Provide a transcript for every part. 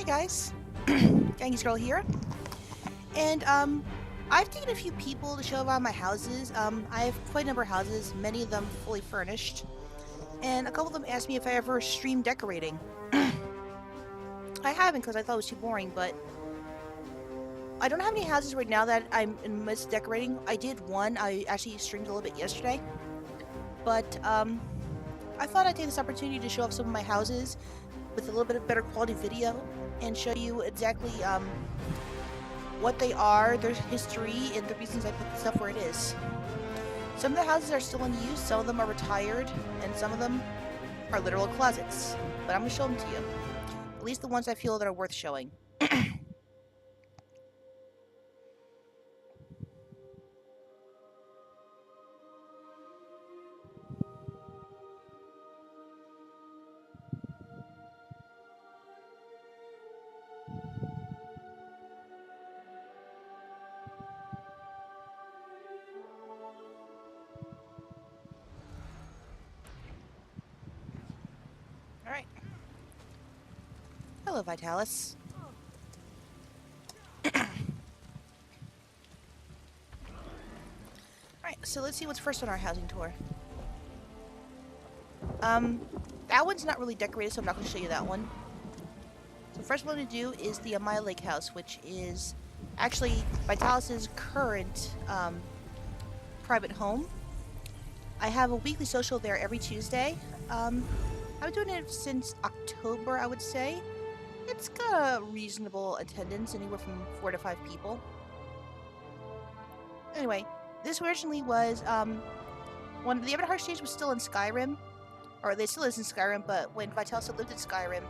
Hey guys, Gangy's Girl here, and I've taken a few people to show around my houses. I have quite a number of houses, many of them fully furnished, and a couple of them asked me if I ever stream decorating. I haven't because I thought it was too boring, but I don't have any houses right now that I'm in midst decorating. I did one. I actually streamed a little bit yesterday, but I thought I'd take this opportunity to show off some of my houses with a little bit of better quality video and show you exactly what they are, their history, and the reasons I put the stuff where it is. Some of the houses are still in use, some of them are retired, and some of them are literal closets. But I'm going to show them to you. At least the ones I feel that are worth showing. Alright. Hello, Vitalis. Alright, so let's see what's first on our housing tour. That one's not really decorated, so I'm not going to show you that one. So first one to do is the Amaya Lake House, which is actually Vitalis's current private home. I have a weekly social there every Tuesday. I've been doing it since October, I would say. It's got a reasonable attendance, anywhere from 4 to 5 people. Anyway, this originally was when the Avatar stage was still in Skyrim, or they still is in Skyrim, but when Vitalis still lived in Skyrim,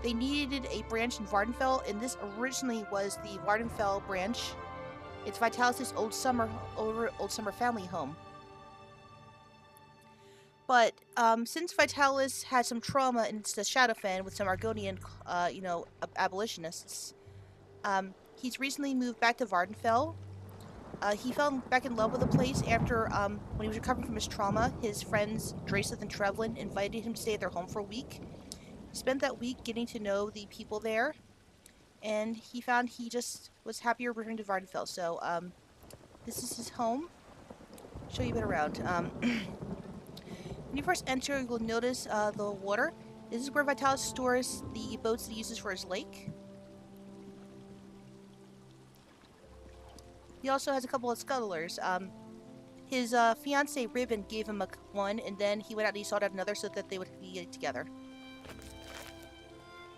they needed a branch in Vardenfell, and this originally was the Vardenfell branch. It's Vitalis' old summer family home. But since Vitalis had some trauma in the Shadowfen with some Argonian, abolitionists, he's recently moved back to Vardenfell. He fell back in love with the place after, when he was recovering from his trauma, his friends Draceth and Trevlin invited him to stay at their home for a week. He spent that week getting to know the people there, and he found he just was happier returning to Vardenfell. So, this is his home. I'll show you a bit around. When you first enter, you'll notice the water. This is where Vitalis stores the boats that he uses for his lake. He also has a couple of scuttlers. His fiancée Ribbon gave him one, and then he went out and he sought out another so that they would be together.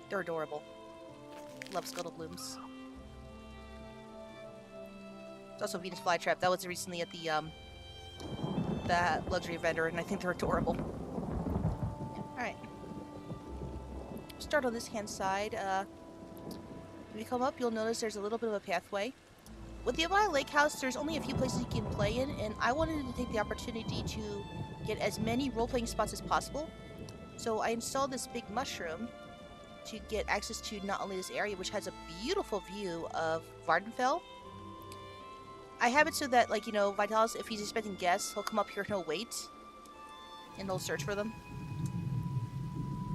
They're adorable. Love scuttle blooms. There's also Venus flytrap. That was recently at the that luxury vendor, and I think they're adorable. Alright. Start on this hand side. When you come up, you'll notice there's a little bit of a pathway. With the Amaya Lake House, there's only a few places you can play in, and I wanted to take the opportunity to get as many role-playing spots as possible. So I installed this big mushroom to get access to not only this area, which has a beautiful view of Vardenfell. I have it so that, Vitalis, if he's expecting guests, he'll come up here and he'll wait. And he'll search for them.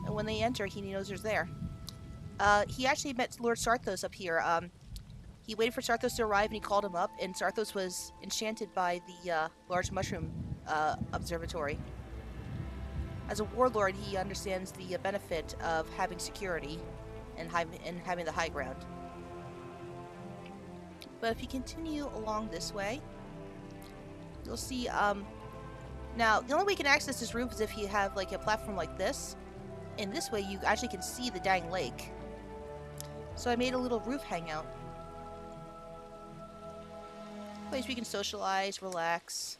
And when they enter, he knows there's there. He actually met Lord Sarthos up here. He waited for Sarthos to arrive and he called him up, and Sarthos was enchanted by the large mushroom observatory. As a warlord, he understands the benefit of having security and having the high ground. But if you continue along this way, you'll see, now, the only way you can access this roof is if you have, a platform like this. And this way, you actually can see the dang lake. So I made a little roof hangout. Place we can socialize, relax.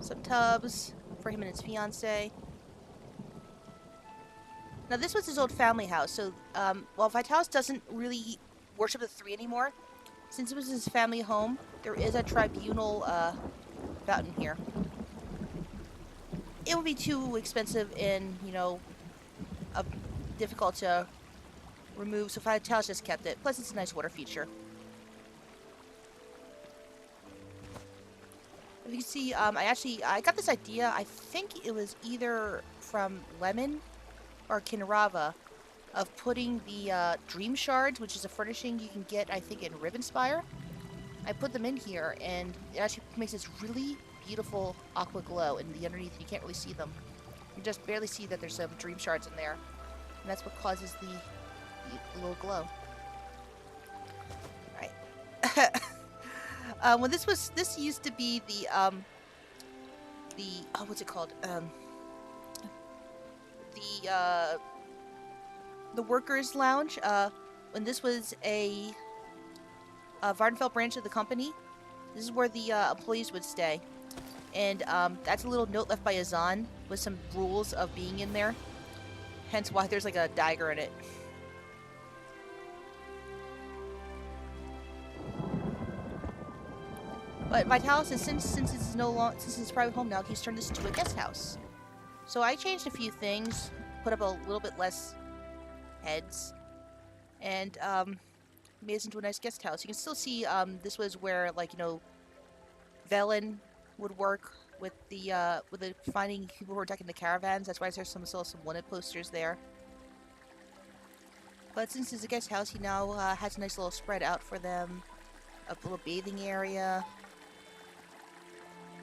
Some tubs for him and his fiancée. Now, this was his old family house, so while Vitalis doesn't really worship the three anymore, since it was his family home, there is a tribunal fountain here. It would be too expensive and, difficult to remove, so Vitalis just kept it. Plus, it's a nice water feature. If you can see, I got this idea, I think it was either from Lemon or Kinrava, of putting the dream shards, which is a furnishing you can get, I think, in Rivenspire. I put them in here, and it actually makes this really beautiful aqua glow. In the underneath, you can't really see them. You just barely see that there's some dream shards in there, and that's what causes the little glow. All right. When this used to be the what's it called? The workers' lounge. When this was a Vardenfell branch of the company, this is where the employees would stay. And that's a little note left by Azan with some rules of being in there. Hence why there's like a dagger in it. But Vitalis says since it's since it's private home now, he's turned this into a guest house. So I changed a few things, put up a little bit less heads, and made this into a nice guest house. You can still see this was where, like, you know, Velen would work with the finding people who were attacking the caravans. That's why there's still some wanted posters there. But since it's a guest house, he now has a nice little spread out for them, a little bathing area,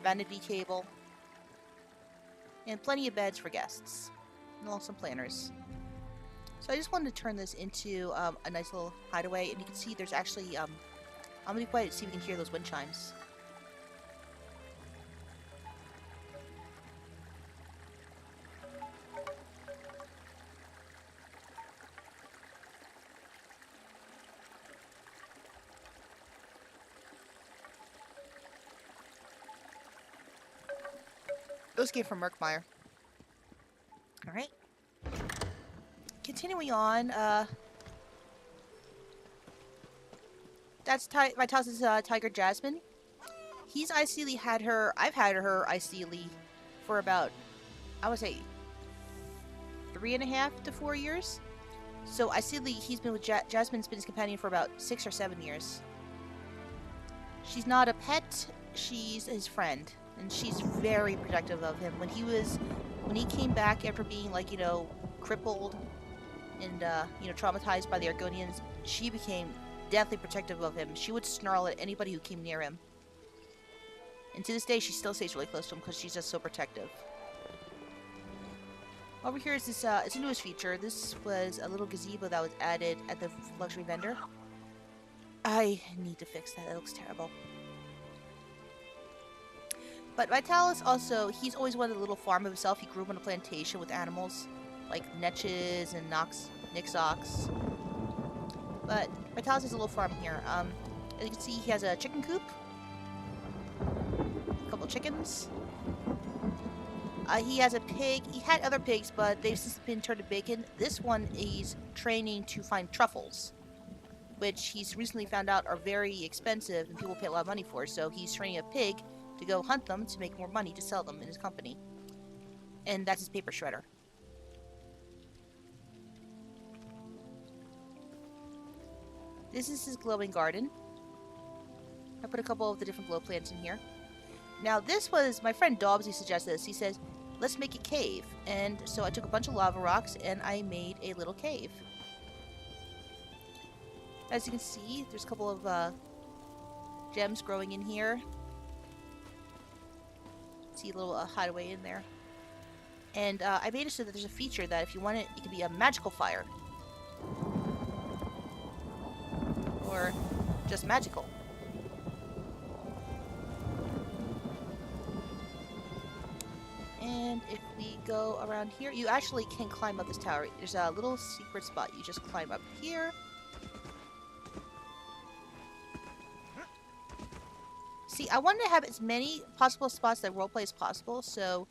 vanity table, and plenty of beds for guests, and also some planners. So I just wanted to turn this into a nice little hideaway, and you can see there's actually, I'm gonna be quiet to see if we can hear those wind chimes. Those came from Murkmire. Alright. Continuing on, that's Vitalis' Tiger Jasmine. He's Icily had her, I've had her Icily for about, I would say, 3.5 to 4 years. So Icily, he's been with Jasmine's been his companion for about 6 or 7 years. She's not a pet, she's his friend. And she's very protective of him. When he came back after being, like, you know, crippled and, you know, traumatized by the Argonians, she became deathly protective of him. She would snarl at anybody who came near him. And to this day, she still stays really close to him because she's just so protective. Over here is this, it's a newest feature. This was a little gazebo that was added at the luxury vendor. I need to fix that. It looks terrible. But Vitalis also, he's always wanted a little farm of himself. He grew up on a plantation with animals like Netches and Nixox. But Vitalis has a little farm here. As you can see, he has a chicken coop, a couple chickens. He has a pig. He had other pigs, but they've since been turned to bacon. This one he's training to find truffles, which he's recently found out are very expensive and people pay a lot of money for. So he's training a pig to go hunt them to make more money to sell them in his company. And that's his paper shredder. This is his glowing garden. I put a couple of the different glow plants in here. Now this was, my friend Dobbsy suggested this. He says, let's make a cave. And so I took a bunch of lava rocks and I made a little cave. As you can see, there's a couple of gems growing in here. See a little hideaway in there. And I made it so that there's a feature that if you want it, it can be a magical fire. Or just magical. And if we go around here, you actually can climb up this tower. There's a little secret spot. You just climb up here. See, I wanted to have as many possible spots that roleplay as possible, so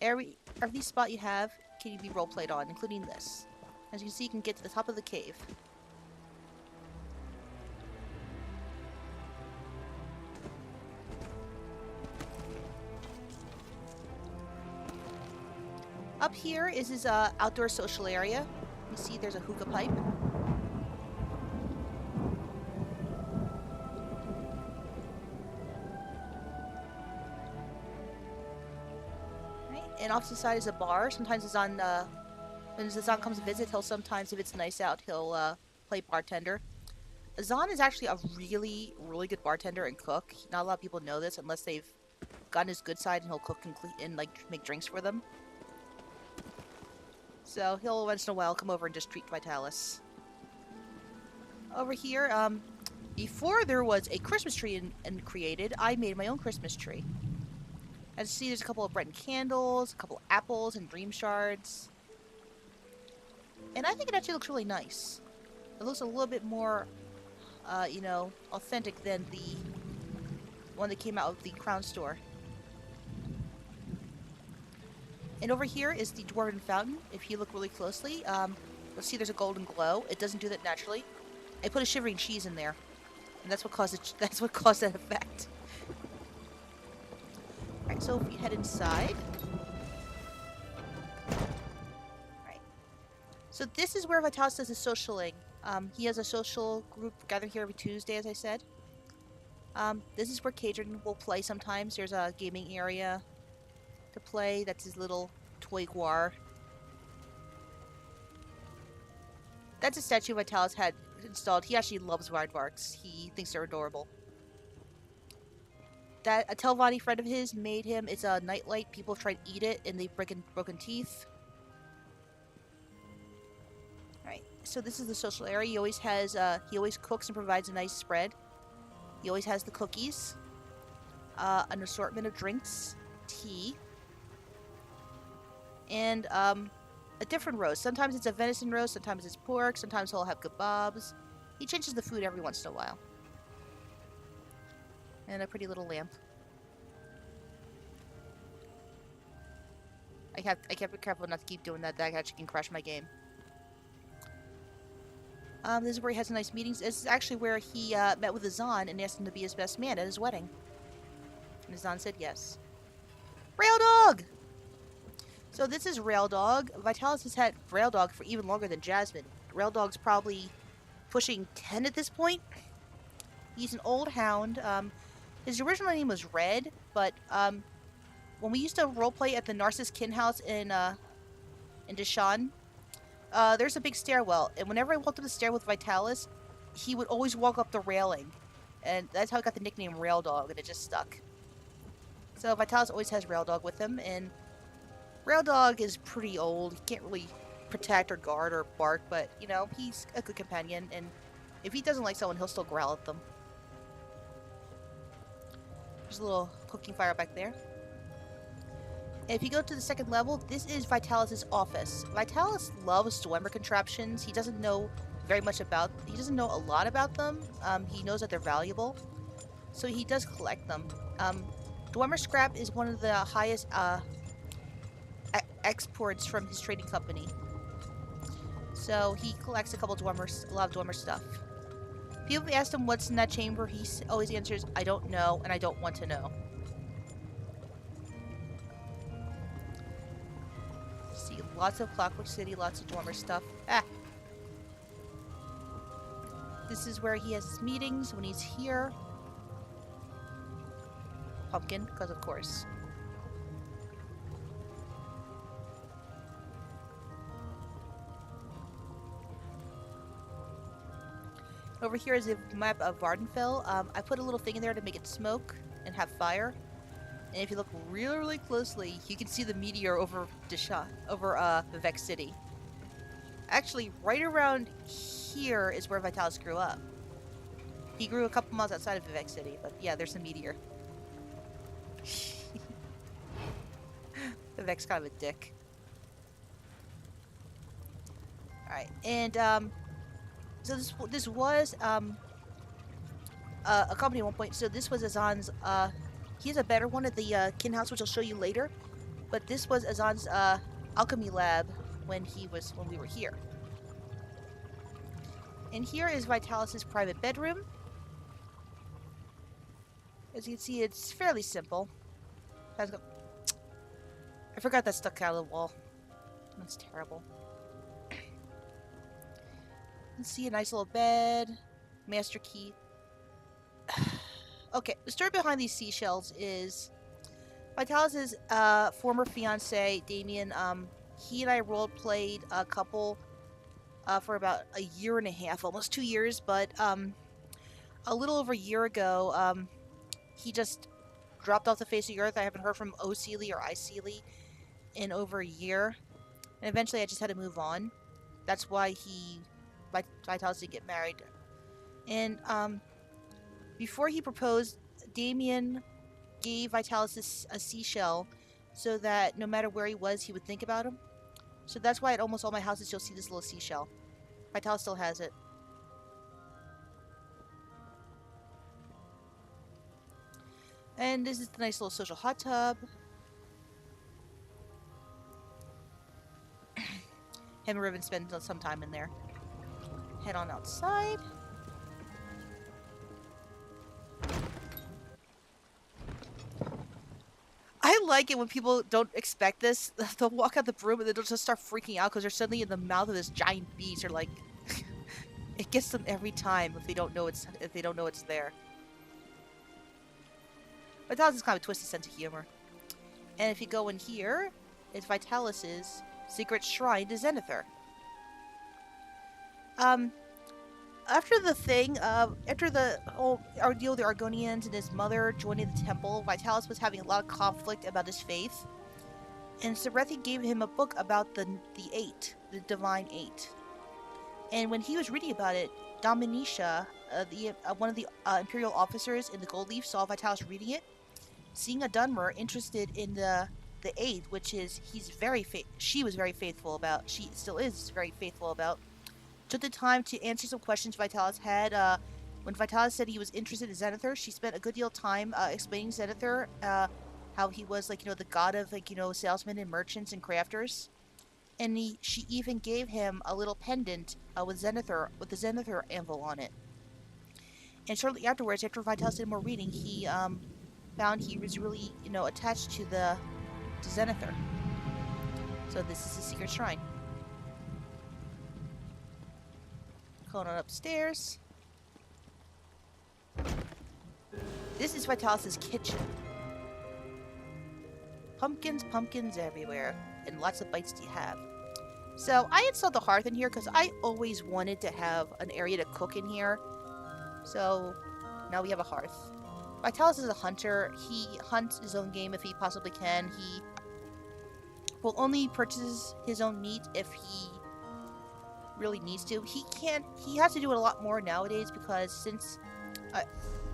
every spot you have can be roleplayed on, including this. As you can see, you can get to the top of the cave. Up here is his outdoor social area. You see there's a hookah pipe. And off to the side is a bar. Sometimes it's on When Zahn comes to visit, he'll sometimes, if it's nice out, he'll play bartender. Zahn is actually a really, really good bartender and cook. Not a lot of people know this unless they've gotten his good side, and he'll cook and like make drinks for them. So he'll once in a while come over and just treat Vitalis. Over here, before there was a Christmas tree created, I made my own Christmas tree. As you see, there's a couple of Breton candles, a couple of apples, and dream shards. And I think it actually looks really nice. It looks a little bit more, you know, authentic than the one that came out of the Crown store. And over here is the Dwarven Fountain. If you look really closely, you'll see there's a golden glow. It doesn't do that naturally. I put a shivering cheese in there, and that's what caused it. That's what caused that effect. All right, so if we head inside. All right. So this is where Vitalis does his socialing. He has a social group gathering here every Tuesday, as I said. This is where Kadron will play sometimes. There's a gaming area to play. That's his little toy guar. That's a statue Vitalis had installed. He actually loves Aardvarks. He thinks they're adorable. That a Telvanni friend of his made him. It's a nightlight. People try to eat it and they've broken teeth. Alright, so this is the social area. He always has he always cooks and provides a nice spread. He always has the cookies. An assortment of drinks, tea, and a different roast. Sometimes it's a venison roast, sometimes it's pork, sometimes he'll have kebabs. He changes the food every once in a while. And a pretty little lamp. I have to be careful not to keep doing that. That actually can crash my game. This is where he has nice meetings. This is actually where he met with Zahn and asked him to be his best man at his wedding. And Zahn said yes. Rail Dog! So this is Rail Dog. Vitalis has had Rail Dog for even longer than Jasmine. Rail Dog's probably pushing 10 at this point. He's an old hound. His original name was Red, but when we used to roleplay at the Narcissus Kin House in Deshawn, there's a big stairwell, and whenever I walked up the stair with Vitalis, he would always walk up the railing, and that's how I got the nickname Rail Dog, and it just stuck. So Vitalis always has Rail Dog with him, and Rail Dog is pretty old. He can't really protect or guard or bark, but, you know, he's a good companion, and if he doesn't like someone, he'll still growl at them. There's a little cooking fire back there. And if you go to the second level, this is Vitalis' office. Vitalis loves Dwemer contraptions. He doesn't know very much about... He doesn't know a lot about them. He knows that they're valuable. So he does collect them. Dwemer scrap is one of the highest exports from his trading company. So he collects a lot of Dwemer stuff. People ask him what's in that chamber, he always answers, I don't know, and I don't want to know. See, lots of Clockwork City, lots of Dwemer stuff. Ah! This is where he has his meetings when he's here. Pumpkin, because of course. Over here is a map of Vardenfell. I put a little thing in there to make it smoke and have fire. And if you look really, really closely, you can see the meteor over Vivec City. Actually, right around here is where Vitalis grew up. He grew a couple miles outside of Vivec City, but yeah, there's a meteor. Vivec's kind of a dick. Alright, and so this was a company at one point. So this was Azan's. He has a better one at the Kin House, which I'll show you later. But this was Azan's alchemy lab when we were here. And here is Vitalis' private bedroom. As you can see, it's fairly simple. I forgot that stuck out of the wall. That's terrible. Let's see, a nice little bed, master key. Okay, the story behind these seashells is Vitalis' former fiance, Damien, he and I role-played a couple for about a year and a half, almost 2 years, but a little over a year ago, he just dropped off the face of the earth. I haven't heard from O Sealy or I Sealy in over a year, and eventually I just had to move on. That's why Vitalis did get married. And before he proposed, Damien gave Vitalis a seashell so that no matter where he was, he would think about him. So that's why at almost all my houses you'll see this little seashell. Vitalis still has it. And this is the nice little social hot tub. Him and Riven spend some time in there. Head on outside. I like it when people don't expect this. They'll walk out the broom and they'll just start freaking out because they're suddenly in the mouth of this giant beast. Or like, it gets them every time if they don't know it's there. Vitalis is kind of a twisted sense of humor. And if you go in here, it's Vitalis's secret shrine to Zenithar. After the whole ordeal with the Argonians and his mother joining the temple, Vitalis was having a lot of conflict about his faith. And Serethi gave him a book about the Eight, the Divine Eight. And when he was reading about it, Dominisha, one of the Imperial officers in the Gold Leaf, saw Vitalis reading it. Seeing a Dunmer interested in the Eight, which is she was very faithful about. She still is very faithful about. Took the time to answer some questions Vitalis had. When Vitalis said he was interested in Zenithar, she spent a good deal of time explaining Zenithar, how he was the god of salesmen and merchants and crafters. And she even gave him a little pendant with the Zenithar anvil on it. And shortly afterwards, after Vitalis did more reading, he found he was really attached to Zenithar. So this is his secret shrine. Going on upstairs. This is Vitalis's kitchen. Pumpkins everywhere, and lots of bites to have. So I installed the hearth in here because I always wanted to have an area to cook in here. So now we have a hearth. Vitalis is a hunter. He hunts his own game if he possibly can. He will only purchase his own meat if he really needs to. He has to do it a lot more nowadays because since I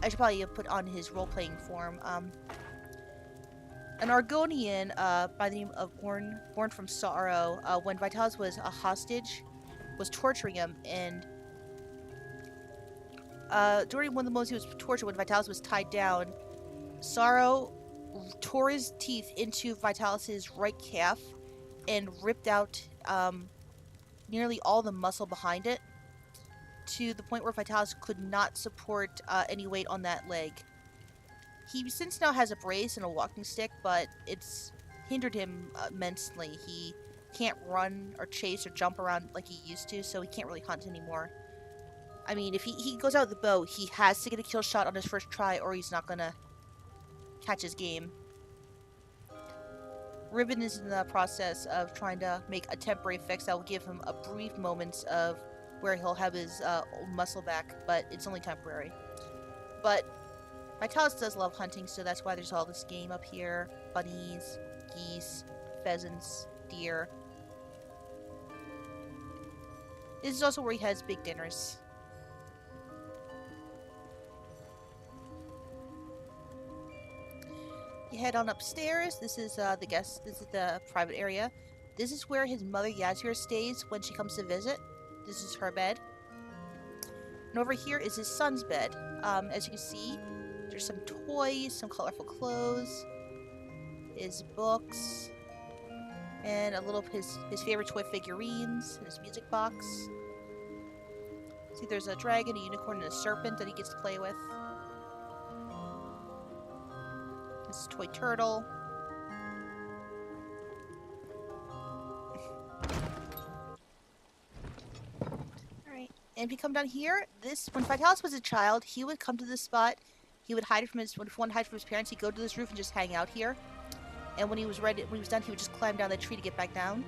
should probably put on his role-playing form. An Argonian by the name of Born from Sorrow, when Vitalis was a hostage, was torturing him, and during one of the moments he was tortured, when Vitalis was tied down, Sorrow tore his teeth into Vitalis's right calf and ripped out nearly all the muscle behind it, to the point where Vitalis could not support any weight on that leg. He since now has a brace and a walking stick, but it's hindered him immensely. He can't run or chase or jump around like he used to, so he can't really hunt anymore. I mean, if he goes out with the bow, he has to get a kill shot on his first try, or he's not gonna catch his game. Riven is in the process of trying to make a temporary fix that will give him a brief moments of where he'll have his old muscle back, but it's only temporary. But Vitalis does love hunting, so that's why there's all this game up here. Bunnies, geese, pheasants, deer. This is also where he has big dinners. You head on upstairs. This is the private area. This is where his mother Yazir stays when she comes to visit. This is her bed. And over here is his son's bed. As you can see, there's some toys, some colorful clothes, his books, and a little of his favorite toy figurines, and his music box. See, there's a dragon, a unicorn, and a serpent that he gets to play with. This toy turtle. Alright, and if you come down here, when Vitalis was a child, he would come to this spot. He would hide from if he wanted to hide from his parents, he'd go to this roof and just hang out here. And when he was done, he would just climb down the tree to get back down.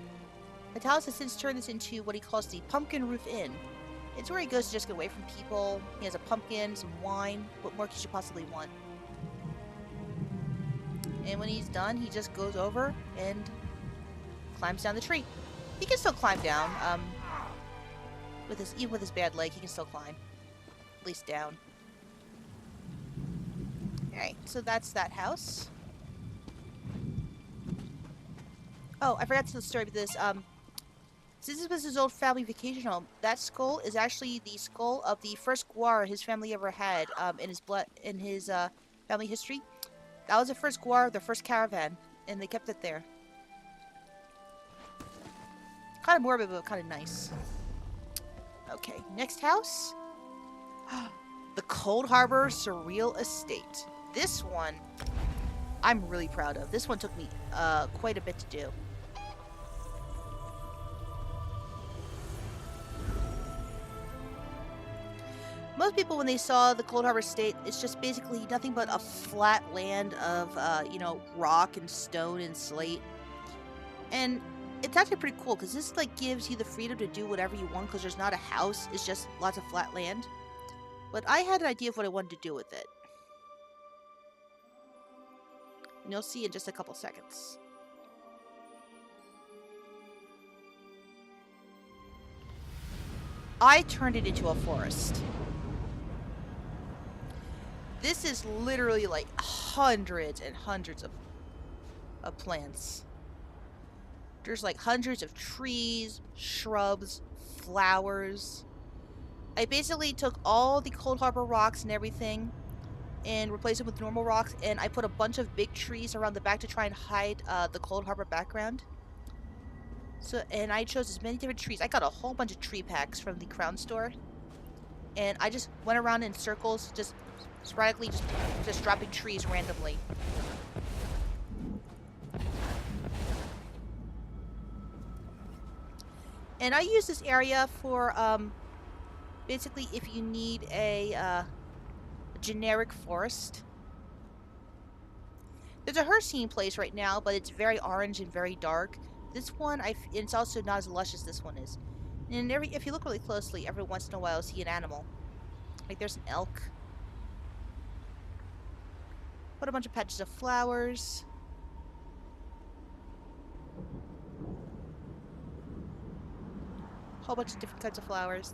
Vitalis has since turned this into what he calls the Pumpkin Roof Inn. It's where he goes to just get away from people. He has a pumpkin, some wine. What more could you possibly want? And when he's done, he just goes over and climbs down the tree. He can still climb down. Even with his bad leg, he can still climb. At least down. Alright, so that's that house. Oh, I forgot to tell the story about this. Since this was his old family vacation home, that skull is actually the skull of the first Guar his family ever had in his family history. That was the first Guar, the first caravan, and they kept it there. Kind of morbid, but kind of nice. Okay, next house. The Coldharbour Surreal Estate. This one, I'm really proud of. This one took me quite a bit to do. Most people, when they saw the Coldharbour Estate, it's just basically nothing but a flat land of, you know, rock and stone and slate. And it's actually pretty cool, because this, like, gives you the freedom to do whatever you want, because there's not a house, it's just lots of flat land. But I had an idea of what I wanted to do with it. And you'll see in just a couple seconds. I turned it into a forest. This is literally like hundreds and hundreds of plants. There's like hundreds of trees, shrubs, flowers. I basically took all the Coldharbour rocks and everything and replaced them with normal rocks, and I put a bunch of big trees around the back to try and hide the Coldharbour background. So, and I chose as many different trees. I got a whole bunch of tree packs from the Crown store, and I just went around in circles, just sporadically, just dropping trees randomly. And I use this area for basically if you need a generic forest. There's a Hircine place right now, but it's very orange and very dark. This one, it's also not as lush as this one is. And if you look really closely, every once in a while, you'll see an animal. Like there's an elk. Put a bunch of patches of flowers. Whole bunch of different kinds of flowers.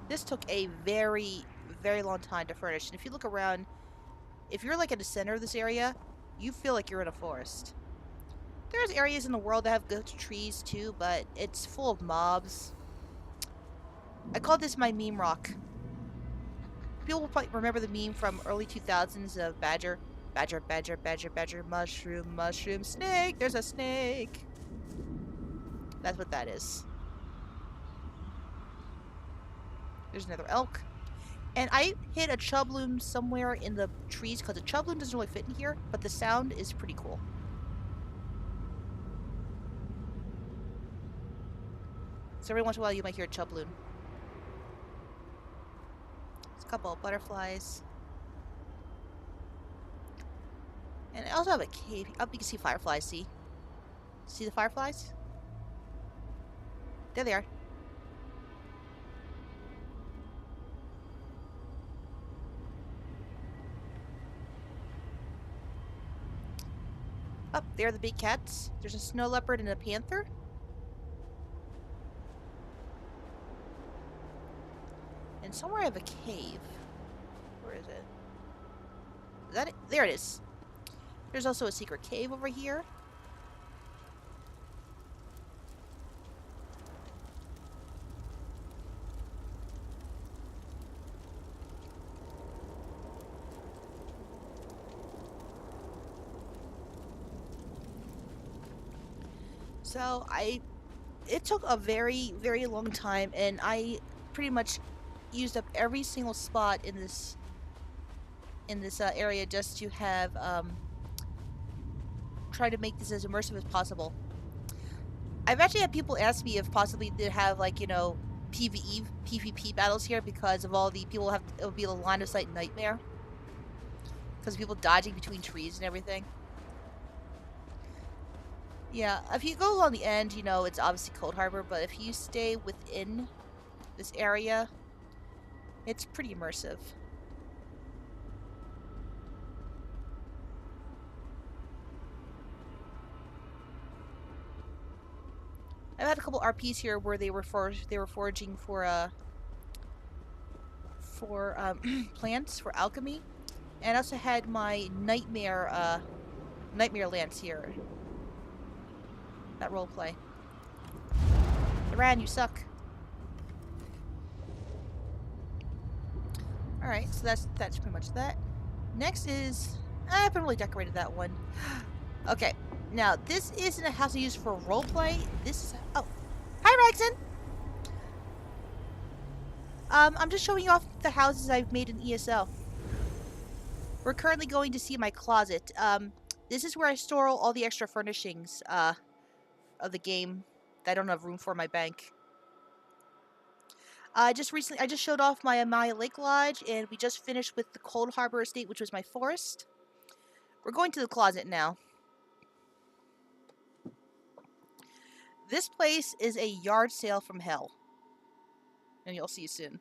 This took a very, very long time to furnish. And if you look around, if you're like in the center of this area, you feel like you're in a forest. There's areas in the world that have good trees too, but it's full of mobs. I call this my meme rock. People will probably remember the meme from early 2000s of badger, badger, badger, badger, badger, mushroom, mushroom, snake. There's a snake. That's what that is. There's another elk. And I hid a chubloom somewhere in the trees because the chubloom doesn't really fit in here, but the sound is pretty cool. So every once in a while you might hear a chubloon. There's a couple of butterflies. And I also have a cave. Up you can see fireflies, see? See the fireflies? There they are. Up there are the big cats. There's a snow leopard and a panther. And somewhere I have a cave. Where is it? Is that it? There it is. There's also a secret cave over here. So it took a very, very long time, and I pretty much used up every single spot in this area just to have try to make this as immersive as possible. I've actually had people ask me if possibly to have, like, you know, PvP battles here because of all the people it would be a line of sight nightmare because of people dodging between trees and everything. Yeah, if you go along the end, you know, it's obviously Coldharbour, but if you stay within this area, it's pretty immersive. I've had a couple RPs here where they were foraging for plants for alchemy, and I also had my nightmare lance here. That roleplay. Iran, you suck. All right, so that's pretty much that. Next is I haven't really decorated that one. Okay, now this isn't a house I use for roleplay. This is hi Rexon. I'm just showing you off the houses I've made in ESO. We're currently going to see my closet. This is where I store all the extra furnishings of the game that I don't have room for in my bank. I just showed off my Amaya Lake Lodge, and we just finished with the Coldharbour Estate, which was my forest. We're going to the closet now. This place is a yard sale from hell. And you'll see soon.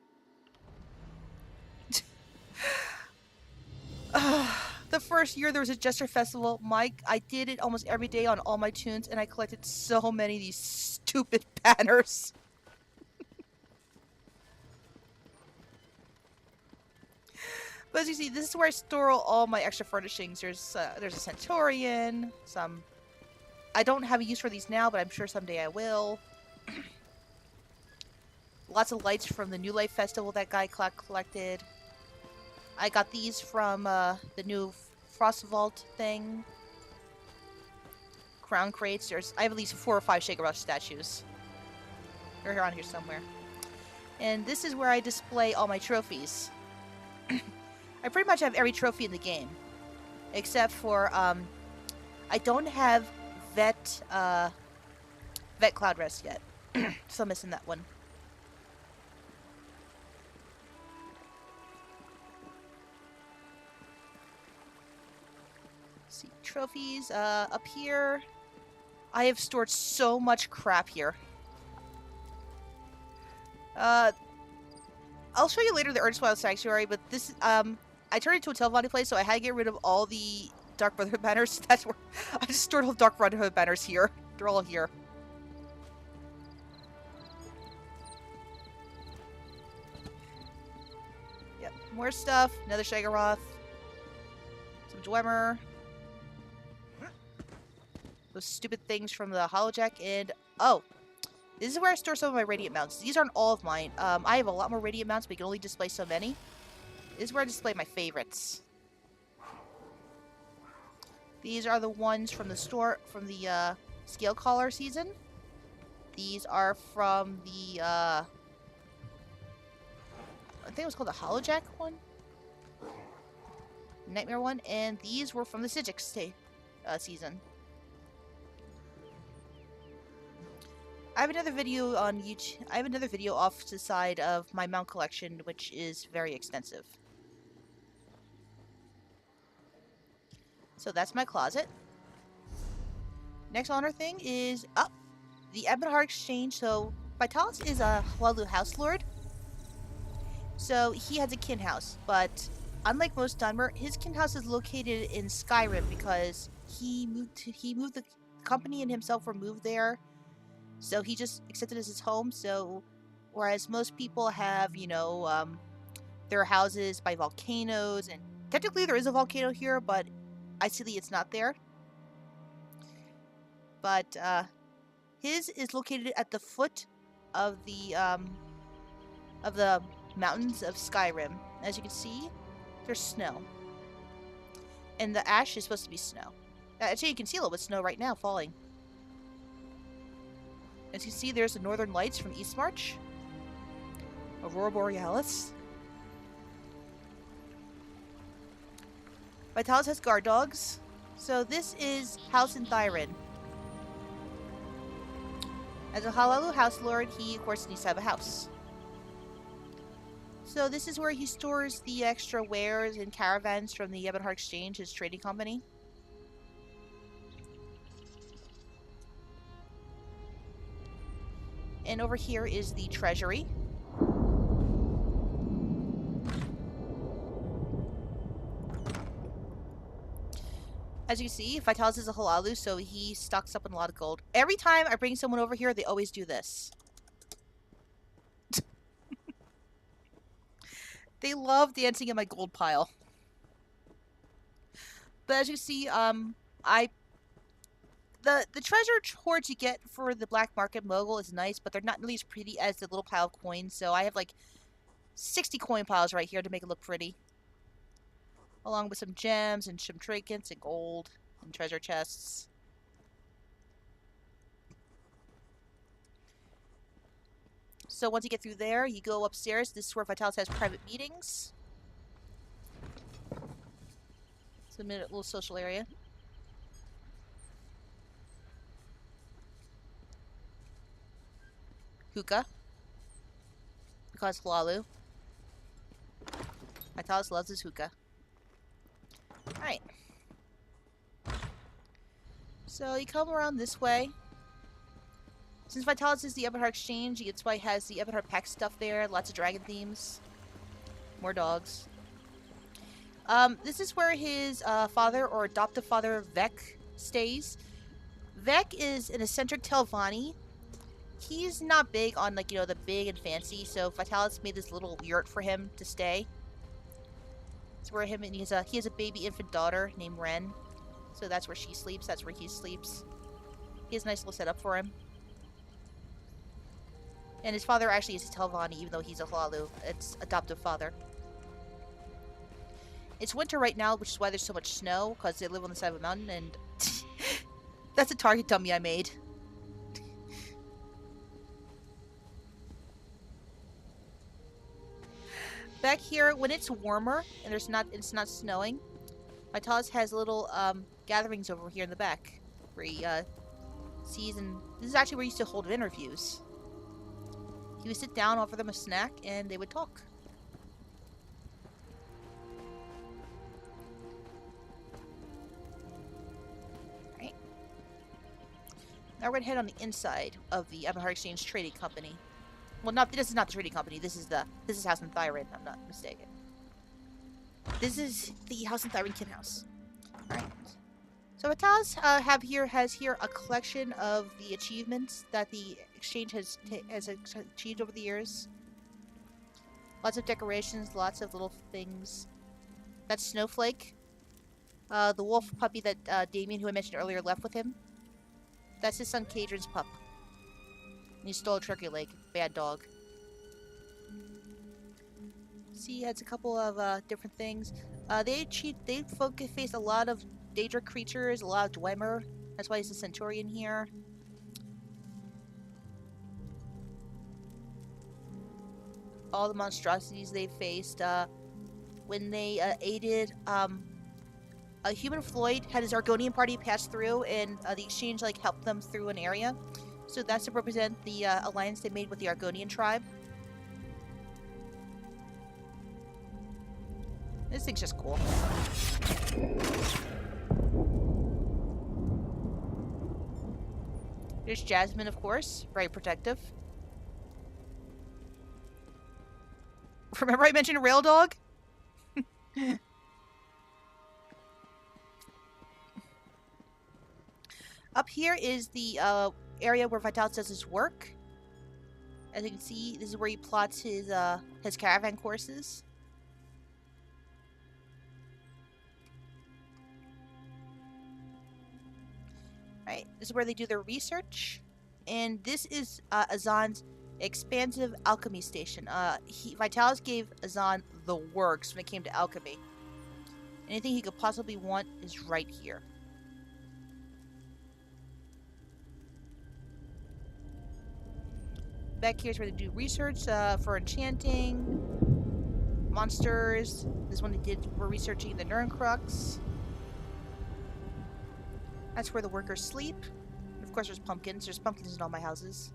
The first year there was a Jester Festival, I did it almost every day on all my tunes, and I collected so many of these stupid banners. But as you see, this is where I store all my extra furnishings. There's a Centaurian, some... I don't have a use for these now, but I'm sure someday I will. Lots of lights from the New Life Festival that guy collected. I got these from the new Frost Vault thing. Crown crates. I have at least 4 or 5 Shaker Rush statues. They're around here somewhere. And this is where I display all my trophies. I pretty much have every trophy in the game. Except for, I don't have Vet Cloud Rest yet. Still missing that one. Let's see, trophies, up here. I have stored so much crap here. I'll show you later the Earthswild Sanctuary, but this, I turned it into a Telvanni place, so I had to get rid of all the Dark Brotherhood banners. That's where I just stored all the Dark Brotherhood banners here. They're all here. Yep, more stuff. Another Shaggoth. Some Dwemer. Those stupid things from the Holojack, and oh, this is where I store some of my Radiant mounts. These aren't all of mine. I have a lot more Radiant mounts, but you can only display so many. This is where I display my favorites. These are the ones from the store, from the Scale Caller season. These are from the, I think it was called the Holojack one? Nightmare one, and these were from the Sigix season. I have another video on YouTube. I have another video off to the side of my mount collection, which is very extensive. So that's my closet. Next honor thing is the Ebonheart Exchange. So Vitalis is a Hlaalu House Lord. So he has a kin house, but unlike most Dunmer, his kin house is located in Skyrim because he moved the company and himself were moved there. So he just accepted it as his home. So whereas most people have, you know, their houses by volcanoes, and technically there is a volcano here, but ideally it's not there. But his is located at the foot of the mountains of Skyrim. As you can see, there's snow, and the ash is supposed to be snow. Actually, you can see a little bit of snow right now falling. As you see, there's the Northern Lights from Eastmarch. Aurora Borealis. Vitalis has guard dogs. So this is House in Thyrin. As a Hlaalu House Lord, he of course needs to have a house. So this is where he stores the extra wares and caravans from the Ebonheart Exchange, his trading company. And over here is the treasury. As you see, Vitalis is a Hlaalu, so he stocks up on a lot of gold. Every time I bring someone over here, they always do this. They love dancing in my gold pile. But as you see, the treasure hoards you get for the black market mogul is nice, but they're not nearly as pretty as the little pile of coins. So I have like 60 coin piles right here to make it look pretty, along with some gems and some trinkets and gold and treasure chests. So once you get through there, you go upstairs. This is where Vitalis has private meetings. It's a little social area. Hookah. Because Hlaalu. Vitalis loves his hookah. Alright. So you come around this way. Since Vitalis is the Ebonheart Exchange, it's why it has the Ebonheart Pack stuff there. Lots of dragon themes. More dogs. This is where his father or adoptive father, Vek, stays. Vek is an eccentric Telvanni. He's not big on, like, you know, the big and fancy, so Vitalis made this little yurt for him to stay. It's where he has a baby infant daughter named Ren. So that's where she sleeps, that's where he sleeps. He has a nice little setup for him. And his father actually is a Telvanni, even though he's a Hlaalu. It's adoptive father. It's winter right now, which is why there's so much snow, because they live on the side of a mountain, and that's a target dummy I made. Back here, when it's warmer and it's not snowing, Vitalis has little gatherings over here in the back where he sees, and this is actually where he used to hold interviews. He would sit down, offer them a snack, and they would talk. Right. Now we're gonna head on the inside of the Ebonheart Exchange Trading Company. Well, this is not the trading company. This is House and Thyrin. I'm not mistaken. This is the House and Thyrin Kin House. All right. So Vitalis has here a collection of the achievements that the exchange has achieved over the years. Lots of decorations, lots of little things. That's Snowflake, the wolf puppy that Damien, who I mentioned earlier, left with him. That's his son Kadron's pup. And he stole a turkey leg. Bad dog. See, he has a couple of different things. They face a lot of Daedric creatures, a lot of Dwemer. That's why he's a Centaurian here. All the monstrosities they faced. When they aided a human Floyd had his Argonian party pass through, and the exchange helped them through an area. So that's to represent the alliance they made with the Argonian tribe. This thing's just cool. There's Jasmine, of course. Very protective. Remember I mentioned a rail dog? Up here is the area where Vitalis does his work. As you can see, this is where he plots his caravan courses. Right, this is where they do their research. And this is Azan's expansive alchemy station. Vitalis gave Azan the works when it came to alchemy. Anything he could possibly want is right here. Back here is where they do research for enchanting, monsters. This one they were researching the Nurncrux. That's where the workers sleep. And of course there's pumpkins. There's pumpkins in all my houses.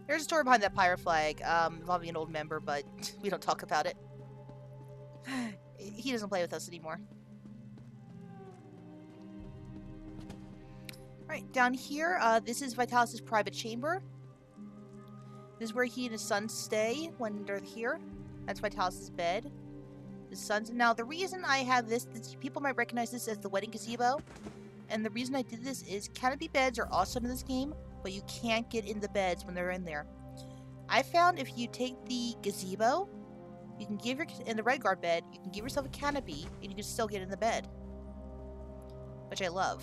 There's a story behind that pirate flag involving an old member, but we don't talk about it. He doesn't play with us anymore. Alright, down here, this is Vitalis' private chamber. This is where he and his sons stay when they're here. That's Vitalis' bed. His sons. Now, the reason I have this, people might recognize this as the wedding gazebo. And the reason I did this is canopy beds are awesome in this game, but you can't get in the beds when they're in there. I found if you take the gazebo, you can give in the Redguard bed, you can give yourself a canopy, and you can still get in the bed. Which I love.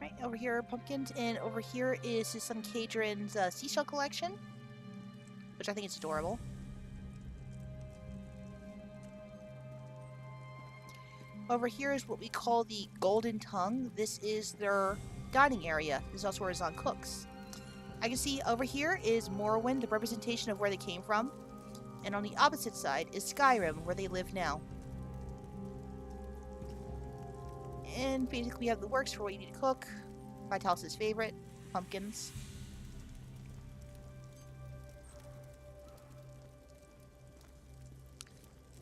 Right, over here are pumpkins, and over here is his son Kadrin's seashell collection, which I think is adorable. Over here is what we call the Golden Tongue. This is their dining area. This is also where Zahn cooks. I can see over here is Morrowind, the representation of where they came from. And on the opposite side is Skyrim, where they live now. And basically we have the works for what you need to cook. Vitalis' favorite, pumpkins.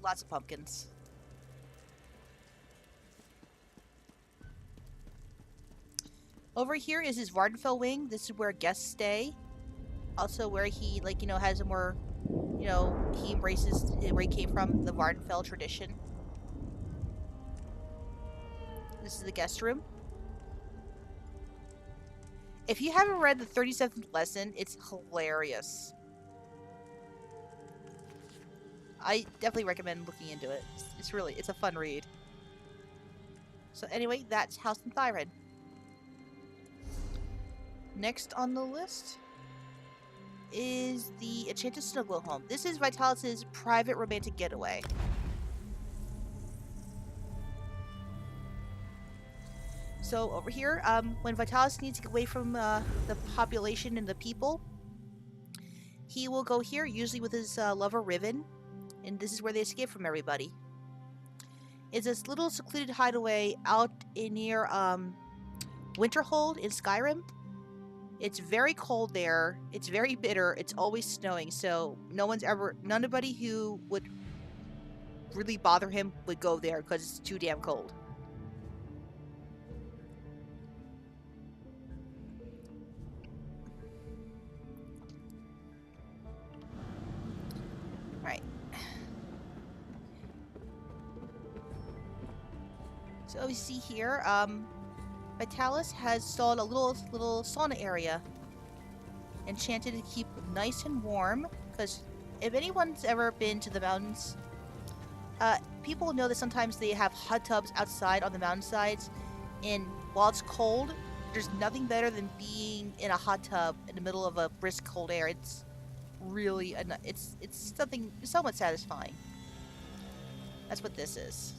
Lots of pumpkins. Over here is his Vvardenfell wing. This is where guests stay. Also where he, like, has a more, he embraces where he came from, the Vvardenfell tradition. This is the guest room. If you haven't read the 37th lesson, it's hilarious. I definitely recommend looking into it. It's a fun read. So anyway, that's House Enthyrion. Next on the list is the Enchanted Snowglow home. This is Vitalis' private romantic getaway. So over here, when Vitalis needs to get away from the population and the people, he will go here, usually with his lover Riven, and this is where they escape from everybody. It's this little secluded hideaway out near Winterhold in Skyrim. It's very cold there. It's very bitter. It's always snowing. So nobody who would really bother him would go there because it's too damn cold. Alright. So we see here, Vitalis has installed a little sauna area, enchanted to keep nice and warm. Because if anyone's ever been to the mountains, people know that sometimes they have hot tubs outside on the mountainsides, and while it's cold, there's nothing better than being in a hot tub in the middle of a brisk cold air. It's really it's something somewhat satisfying. That's what this is.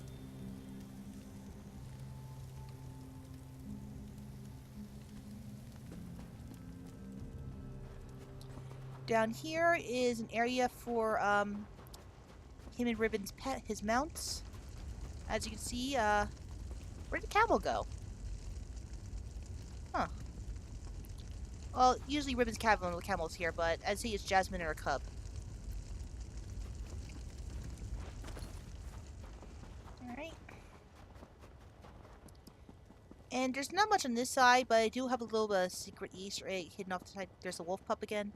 Down here is an area for him and Riven's pet, his mounts. As you can see, where'd the camel go? Huh. Well, usually Riven's camel's here, but as you see, it's Jasmine and her cub. Alright. And there's not much on this side, but I do have a little secret Easter egg hidden off the side. There's a wolf pup again.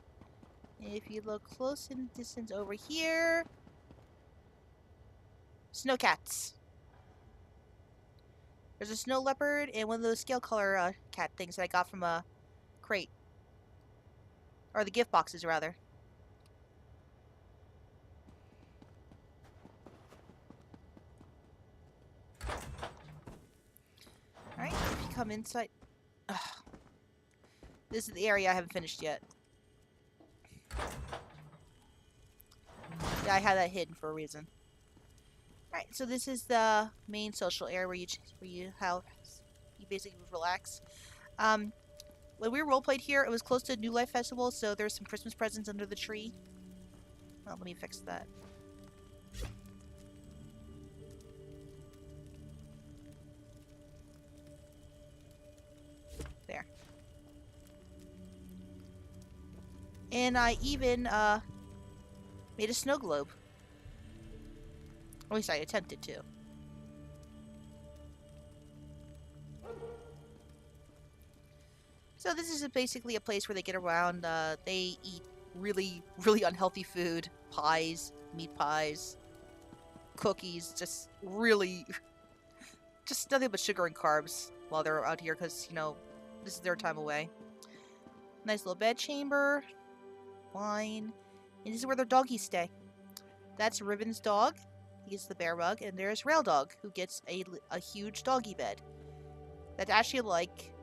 If you look close in the distance over here, snow cats. There's a snow leopard and one of those scale color cat things that I got from a crate. Or the gift boxes, rather. Alright, if you come inside... Ugh. This is the area I haven't finished yet. Yeah, I had that hidden for a reason. Alright, so this is the main social area where you basically relax. When we roleplayed here, it was close to New Life Festival, so there's some Christmas presents under the tree. Oh, let me fix that. There. And I even made a snow globe. At least I attempted to. So this is basically a place where they get around. They eat really, really unhealthy food. Pies, meat pies, cookies, just really... just nothing but sugar and carbs while they're out here because, you know, this is their time away. Nice little bed chamber. Wine. And this is where their doggies stay. That's Ribbon's dog. He gets the bear rug. And there's Rail Dog, who gets a huge doggy bed. That's actually like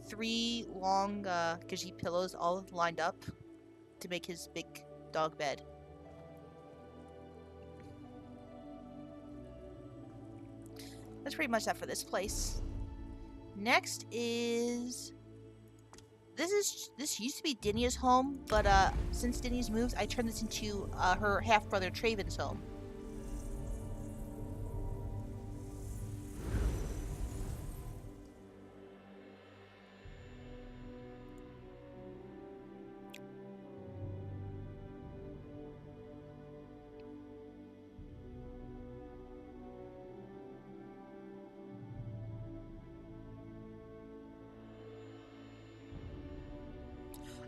3 long Khajiit pillows all lined up to make his big dog bed. That's pretty much that for this place. Next is... This used to be Dinia's home, but since Dinia's moved, I turned this into her half-brother Traven's home.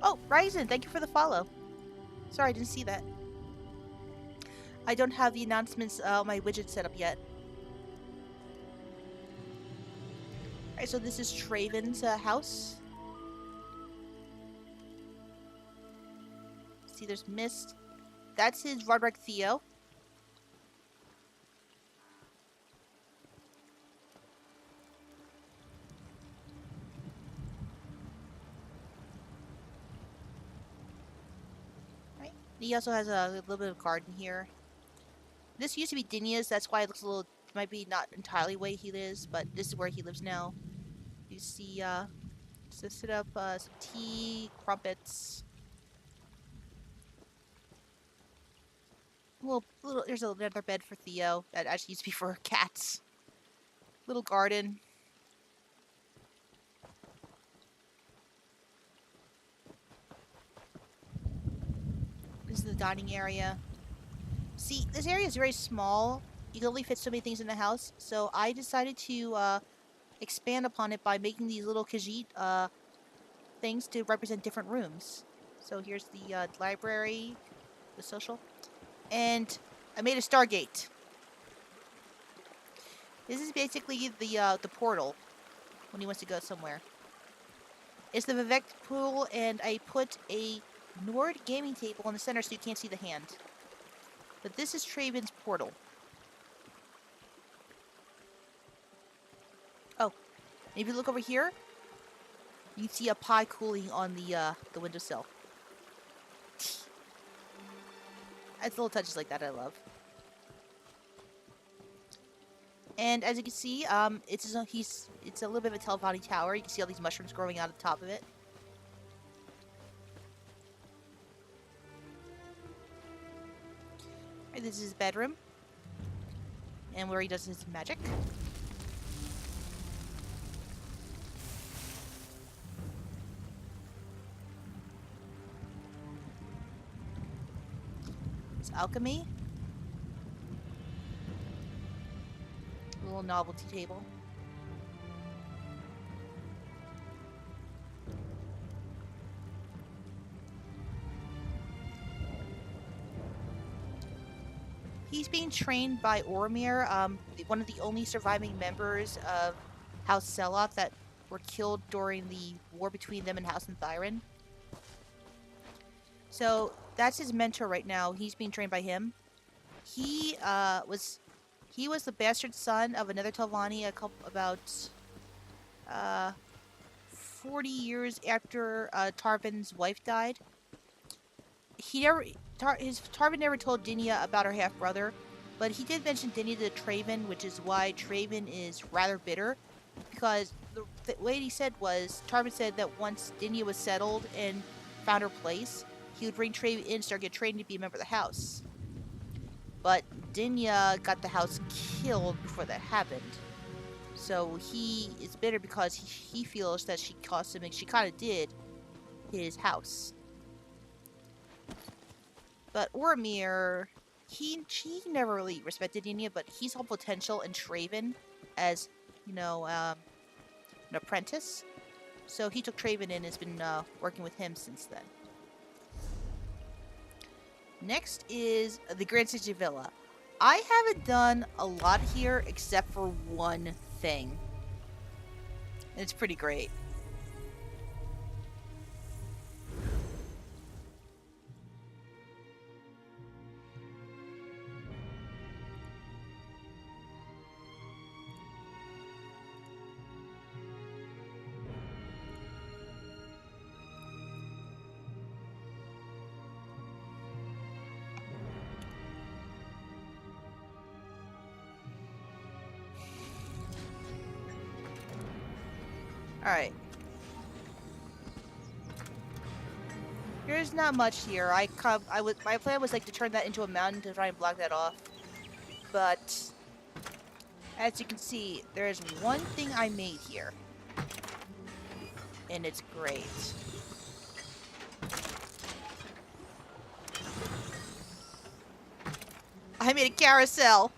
Oh, Ryzen, thank you for the follow. Sorry, I didn't see that. I don't have the announcements on my widget set up yet. Alright, so this is Traven's house. See, there's Mist. That's his Roderick Theo. He also has a little bit of garden here. This used to be Dinia's, that's why it looks a little, might be not entirely the way he lives, but this is where he lives now. You see, so set up some tea, crumpets. There's another bed for Theo that actually used to be for cats. Little garden. This is the dining area. See, this area is very small. You can only fit so many things in the house. So I decided to expand upon it by making these little Khajiit things to represent different rooms. So here's the library, the social, and I made a Stargate. This is basically the portal when he wants to go somewhere. It's the Vivek pool, and I put a Nord gaming table in the center so you can't see the hand. But this is Traven's portal. Oh, and if you look over here, you can see a pie cooling on the windowsill. It's little touches like that I love. And as you can see, it's a little bit of a Telvanni tower. You can see all these mushrooms growing out of the top of it. And this is his bedroom, and where he does his magic. It's alchemy. A little novelty table. He's being trained by Oromir, one of the only surviving members of House Seloth that were killed during the war between them and House Enthyron. So that's his mentor right now. He's being trained by him. He was the bastard son of another Telvanni about 40 years after Tarvin's wife died. Tarvin never told Dinia about her half-brother, but he did mention Dinia to Traven, which is why Traven is rather bitter, because the way he said was, Tarvin said that once Dinia was settled and found her place, he would bring Traven in, start get trained to be a member of the house. But Dinia got the house killed before that happened. So he is bitter because he feels that she cost him, and she kind of did, his house. But Oromir She never really respected Enya, but he saw potential in Traven as, an apprentice. So he took Traven in and has been working with him since then. Next is the Grand City Villa. I haven't done a lot here except for one thing. And it's pretty great. Alright. There's not much here. My plan was like to turn that into a mountain to try and block that off. But as you can see, there is one thing I made here. And it's great. I made a carousel.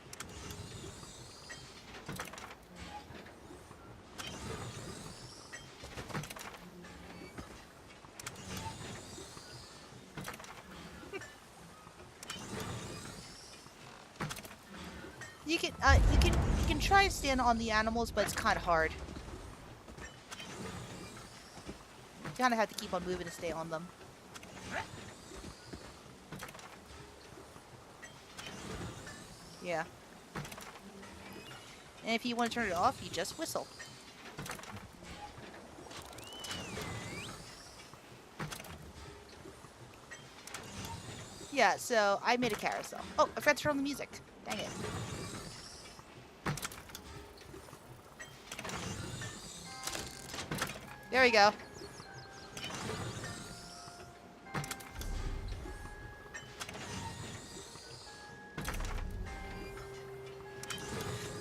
You can try and stand on the animals, but it's kind of hard. You kind of have to keep on moving to stay on them. Yeah. And if you want to turn it off, you just whistle. Yeah, so I made a carousel. Oh, I forgot to turn on the music. Dang it. There we go.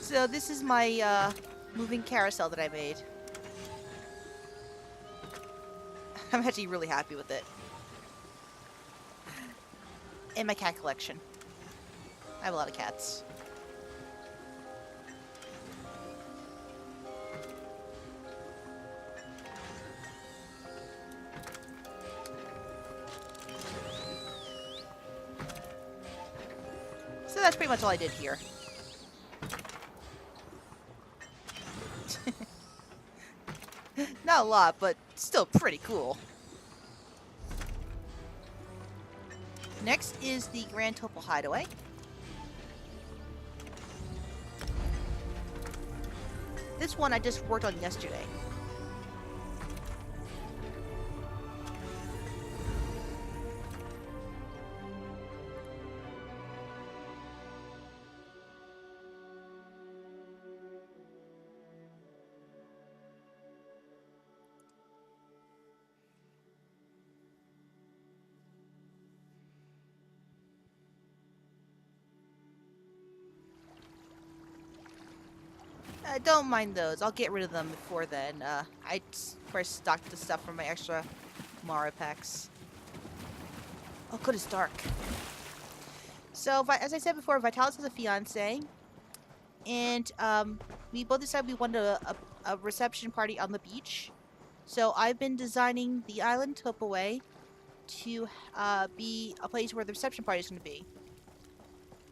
So this is my moving carousel that I made. I'm actually really happy with it. And my cat collection. I have a lot of cats. So that's pretty much all I did here. Not a lot, but still pretty cool. Next is the Grand Topal Hideaway. This one I just worked on yesterday. Don't mind those. I'll get rid of them before then. I first stocked the stuff from my extra Mara packs. Oh, good, it's dark. So, as I said before, Vitalis has a fiance, and we both decided we wanted a reception party on the beach. So I've been designing the island Topaway to be a place where the reception party is going to be.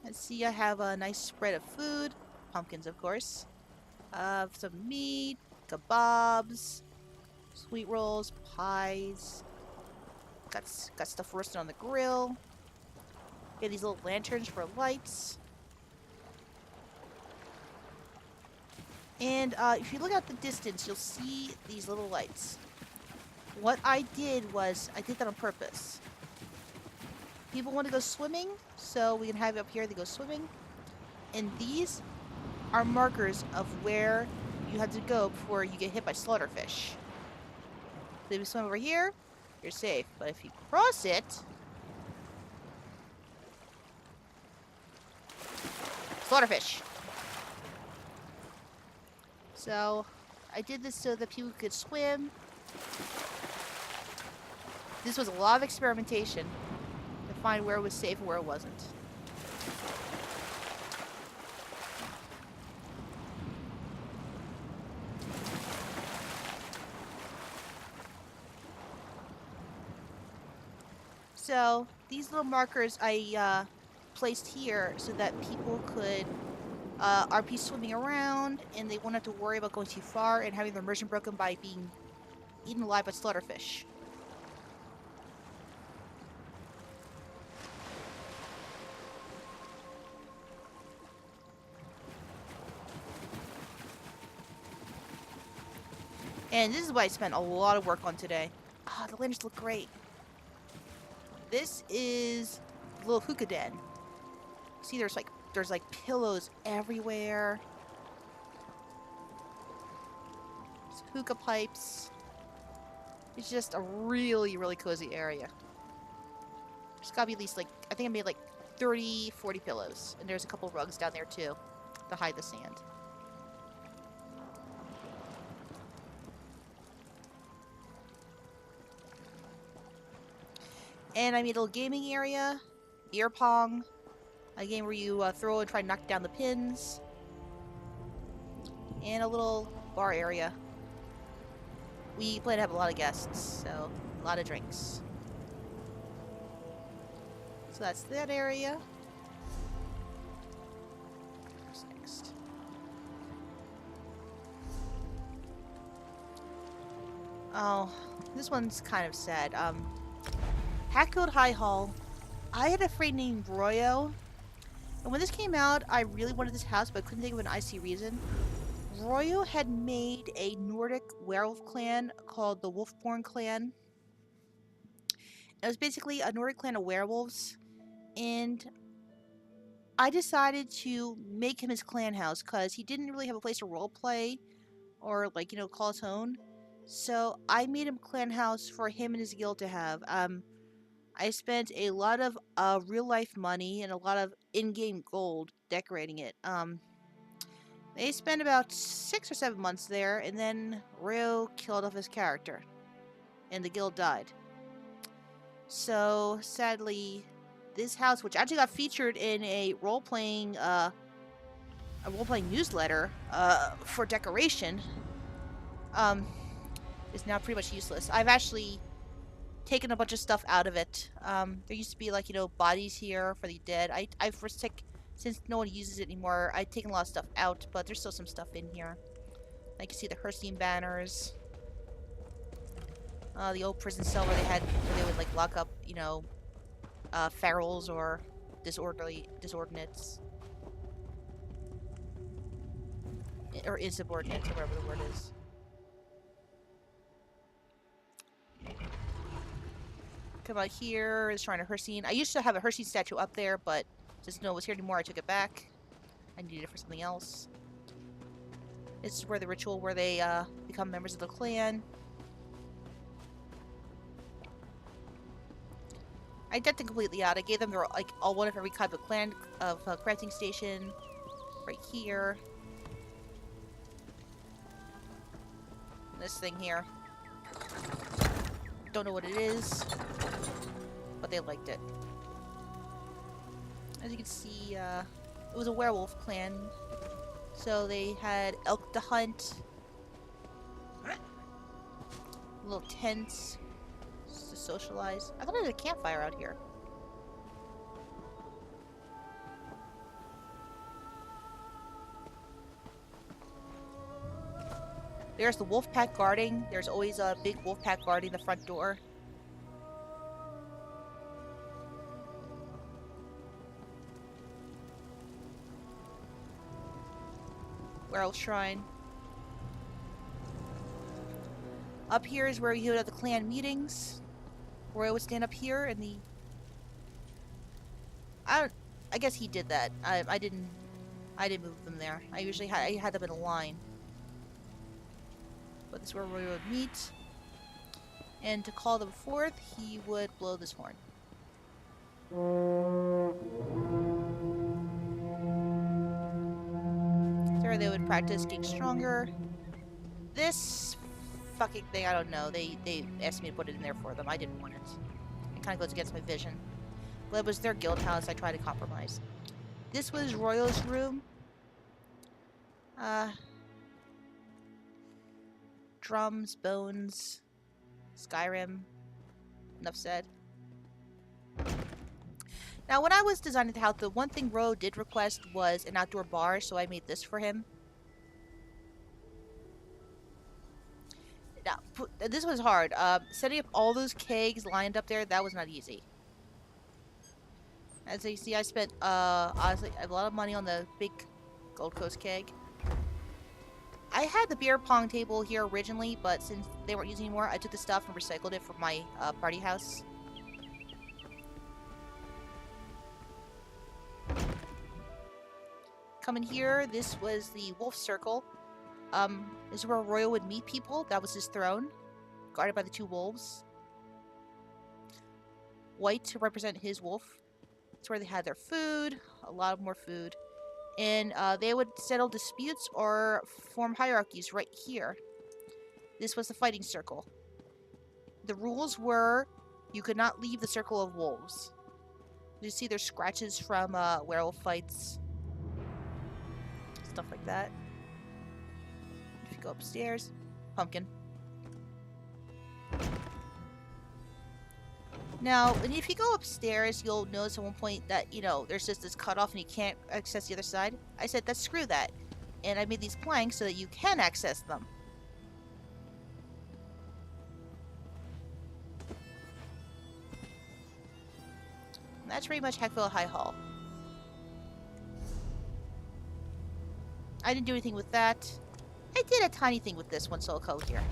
Let's see, I have a nice spread of food, pumpkins, of course. Some meat, kebabs, sweet rolls, pies. Got stuff roasted on the grill. Got these little lanterns for lights. And if you look at the distance, you'll see these little lights. What I did was, I did that on purpose. People want to go swimming, so we can have it up here, they go swimming. And these are markers of where you have to go before you get hit by slaughterfish. So if you swim over here, you're safe. But if you cross it, slaughterfish. So I did this so that people could swim. This was a lot of experimentation to find where it was safe and where it wasn't. So these little markers I placed here so that people could RP swimming around and they won't have to worry about going too far and having their immersion broken by being eaten alive by slaughterfish. And this is what I spent a lot of work on today. Ah, the lanterns look great. This is the little hookah den. See, there's like pillows everywhere. There's hookah pipes. It's just a really, really cozy area. There's gotta be at least like, I think I made like 30, 40 pillows. And there's a couple rugs down there too to hide the sand. And I made a little gaming area, beer pong, a game where you throw and try to knock down the pins, and a little bar area. We plan to have a lot of guests, so a lot of drinks. So that's that area. What's next? Oh, this one's kind of sad. Hatfield High Hall. I had a friend named Royo, and when this came out, I really wanted this house, but I couldn't think of an icy reason. Royo had made a Nordic werewolf clan called the Wolfborn Clan. It was basically a Nordic clan of werewolves, and I decided to make him his clan house because he didn't really have a place to roleplay or, like, you know, call his own. So I made him a clan house for him and his guild to have. I spent a lot of real life money and a lot of in-game gold decorating it. They spent about 6 or 7 months there, and then Ryo killed off his character, and the guild died. So sadly, this house, which actually got featured in a role-playing newsletter for decoration, is now pretty much useless. I've actually taken a bunch of stuff out of it. There used to be, like, you know, bodies here for the dead. I first took, since no one uses it anymore, I've taken a lot of stuff out, but there's still some stuff in here. I can see the Herstein banners. The old prison cell where they would, like, lock up, you know, ferals or disordinates. Or insubordinates, or whatever the word is. Come out here is Shrine of Herstein. I used to have a Herstein statue up there, but since no one was here anymore, I took it back. I needed it for something else. This is where the ritual where they become members of the clan. I decked them completely out. I gave them their, like, all one of every type of clan of crafting station right here. And this thing here. Don't know what it is, but they liked it. As you can see, it was a werewolf clan, so they had elk to hunt, little tents just to socialize. I thought I had a campfire out here. There's the wolf pack guarding. There's always a big wolf pack guarding the front door. Werewolf Shrine. Up here is where you would have the clan meetings. Where I would stand up here and the... I guess he did that. I didn't move them there. I had them in a line. But this is where we would meet. And to call them forth, he would blow this horn. There they would practice getting stronger. This fucking thing, I don't know. They asked me to put it in there for them. I didn't want it. It kind of goes against my vision. But it was their guild house. I tried to compromise. This was Royo's room. Drums, bones, Skyrim. Enough said. Now, when I was designing the house, the one thing Ro did request was an outdoor bar, so I made this for him. Now, this was hard. Setting up all those kegs lined up there, that was not easy. As you see, I spent, honestly, a lot of money on the big Gold Coast keg. I had the beer pong table here originally, but since they weren't using it anymore, I took the stuff and recycled it for my party house. Coming here, this was the Wolf Circle. This is where Royal would meet people. That was his throne, guarded by the two wolves. White to represent his wolf. It's where they had their food, a lot more food. And they would settle disputes or form hierarchies right here. This was the fighting circle. The rules were you could not leave the circle of wolves. You see there's scratches from werewolf fights. Stuff like that. If you go upstairs, pumpkin. Now, if you go upstairs, you'll notice at one point that, you know, there's just this cutoff and you can't access the other side. I said, let's screw that. And I made these planks so that you can access them. And that's pretty much Hackville High Hall. I didn't do anything with that. I did a tiny thing with this one, so I'll go here.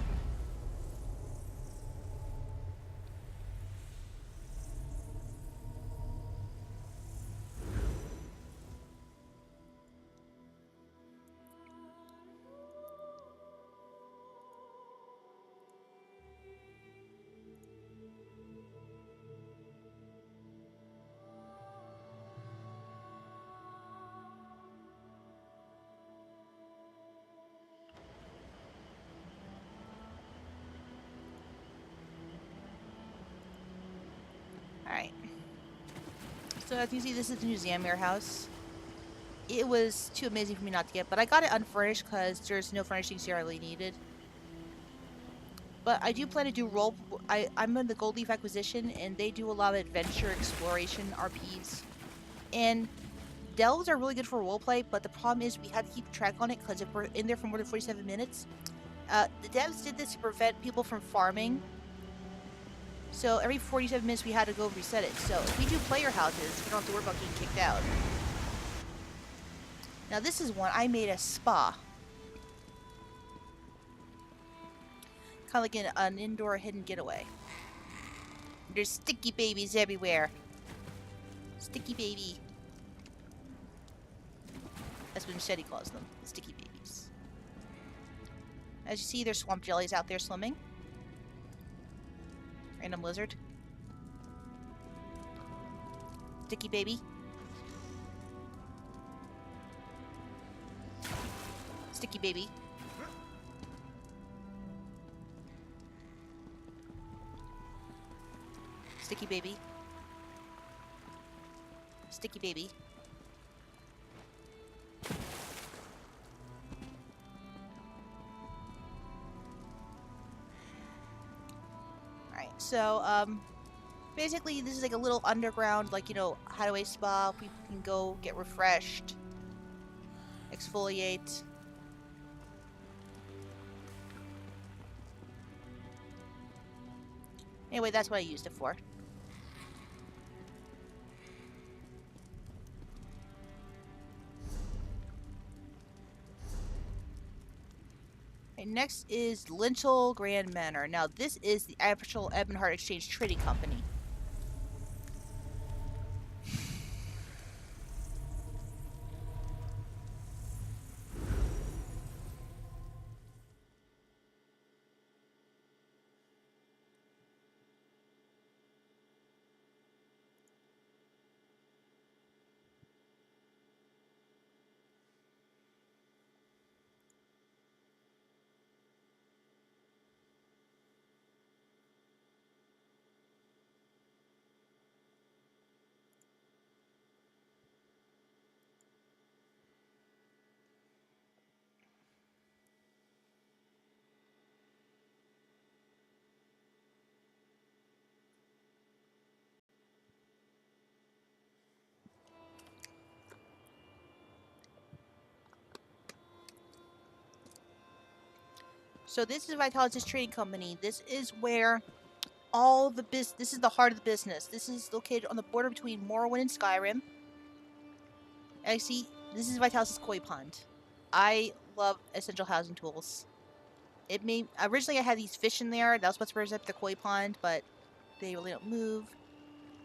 Alright. So as you see, this is the new Zamir house. It was too amazing for me not to get, but I got it unfurnished because there's no furnishings here I really needed. But I do plan to do role... I'm in the Gold Leaf Acquisition, and they do a lot of adventure, exploration, RPs. And delves are really good for roleplay, but the problem is we have to keep track on it because if we're in there for more than 47 minutes... the devs did this to prevent people from farming. So every 47 minutes we had to go reset it. So if we do player houses, we don't have to worry about getting kicked out. Now this is one. I made a spa. Kind of like an indoor hidden getaway. There's sticky babies everywhere. Sticky baby. That's what Machete calls them. Sticky babies. As you see, there's swamp jellies out there swimming. Random lizard. Sticky baby. Sticky baby. Sticky baby. Sticky baby. Alright, so, basically this is like a little underground, like, you know, hideaway spa. People can go get refreshed. Exfoliate. Anyway, that's what I used it for. Okay, next is Lintel Grand Manor. Now, this is the actual Ebonheart Exchange Trading Company. So this is Vitalis' trading company. This is where all the this is the heart of the business. This is located on the border between Morrowind and Skyrim. And I see this is Vitalis' koi pond. I love essential housing tools. It may originally I had these fish in there that was supposed to represent the koi pond, but they really don't move.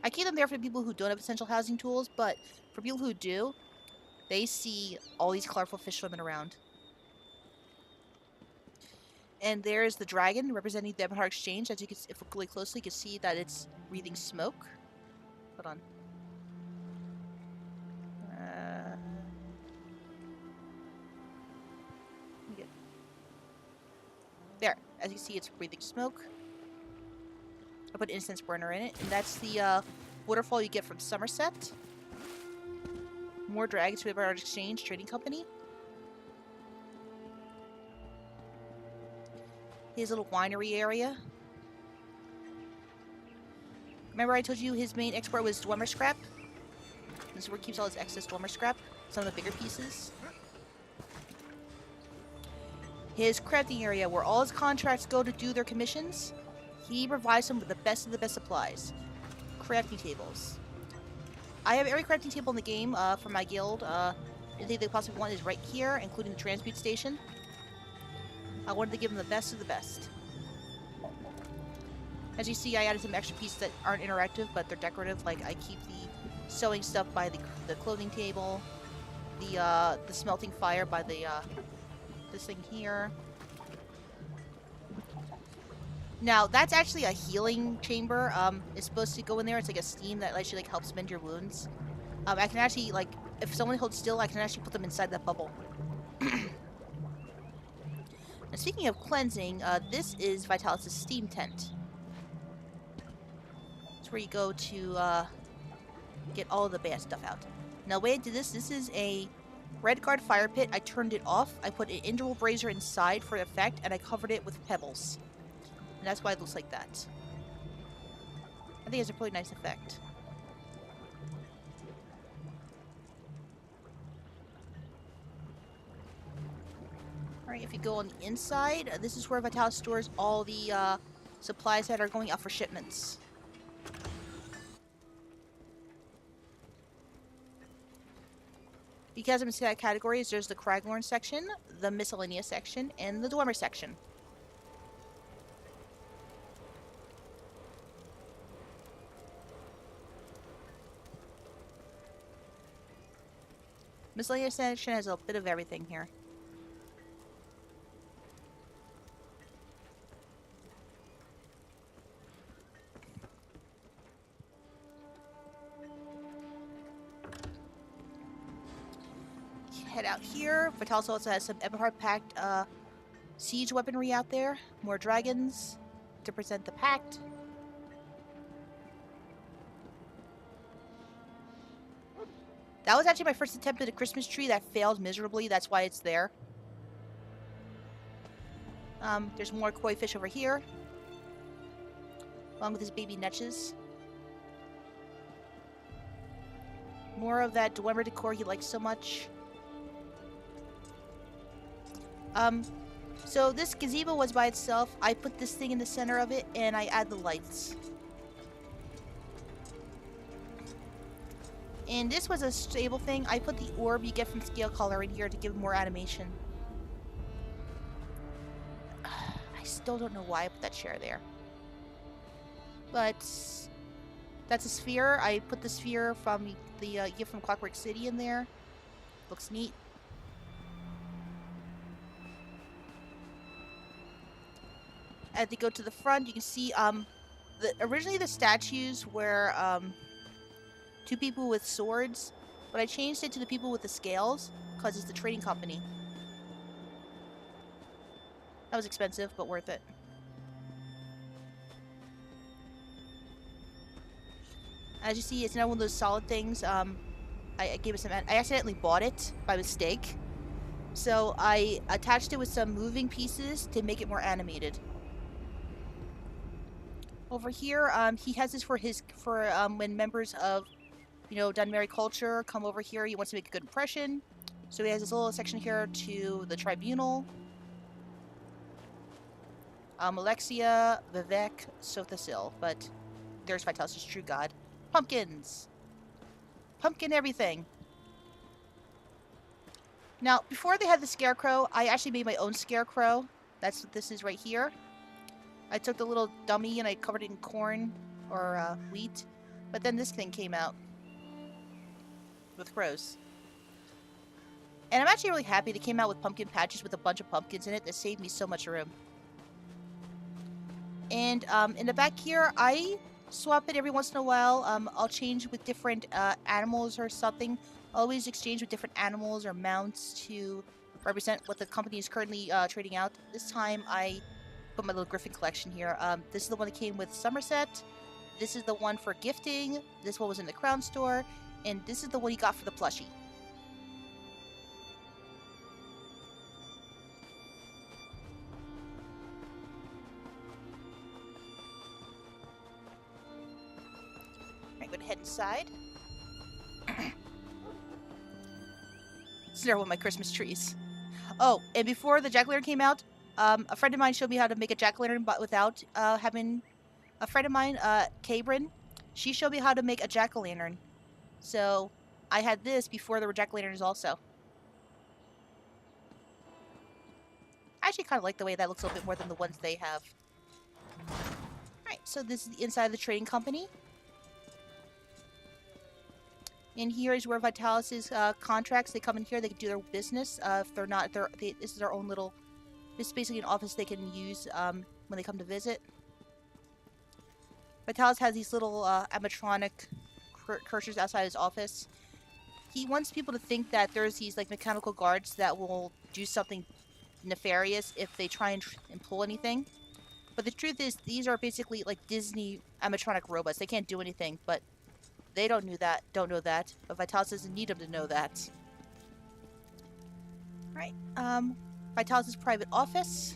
I keep them there for the people who don't have essential housing tools, but for people who do, they see all these colorful fish swimming around. And there's the dragon representing the Ebonheart Exchange. As you can see, if we look really closely, you can see that it's breathing smoke. Hold on. There. As you can see, it's breathing smoke. I put incense burner in it, and that's the waterfall you get from Somerset. More dragons to Ebonheart Exchange Trading Company. His little winery area. Remember I told you his main export was Dwemer scrap? This is where he keeps all his excess Dwemer scrap. Some of the bigger pieces. His crafting area, where all his contracts go to do their commissions. He provides them with the best of the best supplies. Crafting tables. I have every crafting table in the game for my guild. Anything they possibly want is right here, including the transmute station. I wanted to give them the best of the best. As you see, I added some extra pieces that aren't interactive, but they're decorative. Like, I keep the sewing stuff by the clothing table, the smelting fire by the this thing here. Now, that's actually a healing chamber. It's supposed to go in there. It's like a steam that actually like helps mend your wounds. I can actually, like, if someone holds still, I can actually put them inside that bubble. Now, speaking of cleansing, this is Vitalis' steam tent. It's where you go to get all of the bad stuff out. Now, the way I did this is a Redguard fire pit. I turned it off. I put an Indral brazier inside for effect, and I covered it with pebbles. And that's why it looks like that. I think it's a pretty nice effect. Alright, if you go on the inside, this is where Vitalis stores all the supplies that are going out for shipments. Because I'm in that categories, there's the Craglorn section, the Miscellaneous section, and the Dwemer section. Miscellaneous section has a bit of everything here. Head out here. Vitalis also has some Ebonheart Pact siege weaponry out there. More dragons to present the pact. That was actually my first attempt at a Christmas tree that failed miserably. That's why it's there. There's more koi fish over here. Along with his baby netches. More of that Dwemer decor he likes so much. So this gazebo was by itself. I put this thing in the center of it, and I add the lights. And this was a stable thing. I put the orb you get from Scale Color in here to give more animation. I still don't know why I put that chair there. But that's a sphere. I put the sphere from the gift from Clockwork City in there. Looks neat. As they go to the front, you can see originally the statues were two people with swords, but I changed it to the people with the scales because it's the trading company. That was expensive, but worth it. As you see, it's not one of those solid things. I gave it some. I accidentally bought it by mistake, so I attached it with some moving pieces to make it more animated. Over here, he has this for when members of, Dunmerry culture come over here. He wants to make a good impression, so he has this little section here to the tribunal. Alexia, Vivek, Sothasil, but there's Vitalis' true god. Pumpkins! Pumpkin everything! Now, before they had the scarecrow, I actually made my own scarecrow. That's what this is right here. I took the little dummy and I covered it in corn or wheat. But then this thing came out with crows. And I'm actually really happy they came out with pumpkin patches with a bunch of pumpkins in it. That saved me so much room. And in the back here, I swap it every once in a while. I'll change with different animals or something. Always exchange with different animals or mounts to represent what the company is currently trading out. This time I put my little Griffin collection here. This is the one that came with Somerset. This is the one for gifting. This one was in the Crown store. And this is the one you got for the plushie. Alright, go ahead inside. This is one of my Christmas trees. Oh, and before the jack-o'-lantern came out, a friend of mine showed me how to make a jack-o'-lantern, but without having... A friend of mine, Cabrin, she showed me how to make a jack-o'-lantern. So, I had this before there were jack-o'-lanterns also. I actually kind of like the way that looks a little bit more than the ones they have. Alright, so this is the inside of the trading company. And here is where Vitalis' contracts, they come in here, they can do their business. If they're not, this is their own little, this is basically an office they can use when they come to visit. Vitalis has these little animatronic cursors outside his office. He wants people to think that there's these like mechanical guards that will do something nefarious if they try and pull anything. But the truth is, these are basically like Disney animatronic robots. They can't do anything, but they don't know that. But Vitalis doesn't need them to know that. Alright, Vitalis' private office.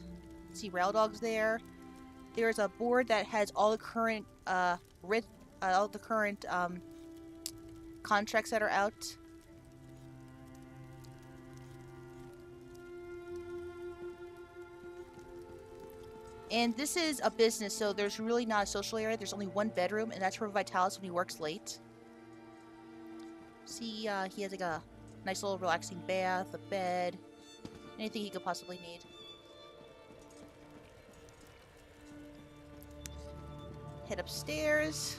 See Rail Dog's there. There's a board that has all the current contracts that are out. And this is a business, so there's really not a social area. There's only one bedroom, and that's for Vitalis when he works late. See, he has like a nice little relaxing bath, a bed, anything he could possibly need. Head upstairs.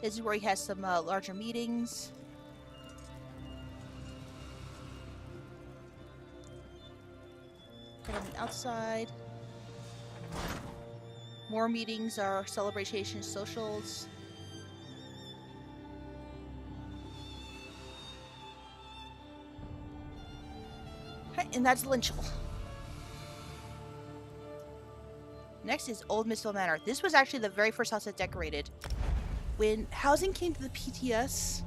This is where he has some larger meetings. Head on the outside. More meetings are celebrations, socials. Right, and that's Lynchel. Next is Old Mistville Manor. This was actually the very first house I decorated. When housing came to the PTS,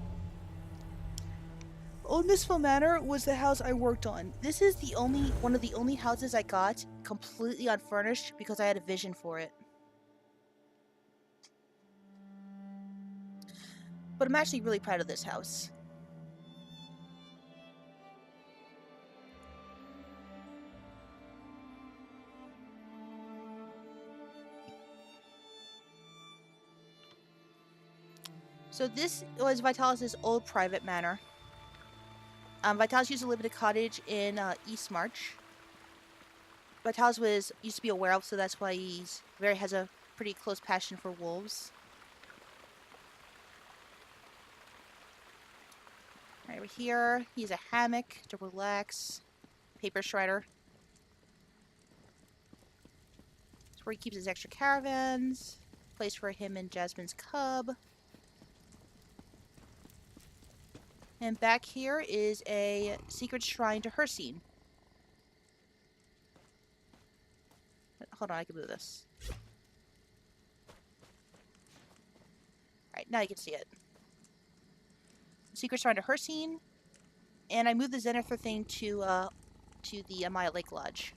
Old Mistville Manor was the house I worked on. This is one of the only houses I got completely unfurnished because I had a vision for it. But I'm actually really proud of this house. So this was Vitalis' old private manor. Vitalis used to live in a cottage in East March. Vitalis used to be a werewolf, so that's why has a pretty close passion for wolves. Right over here, he has a hammock to relax. Paper shredder. That's where he keeps his extra caravans. Place for him and Jasmine's cub. And back here is a secret shrine to Hircine. Hold on, I can move this. Alright, now you can see it. Secret shrine to Hircine. And I moved the Zenithor thing to the Amaya Lake Lodge.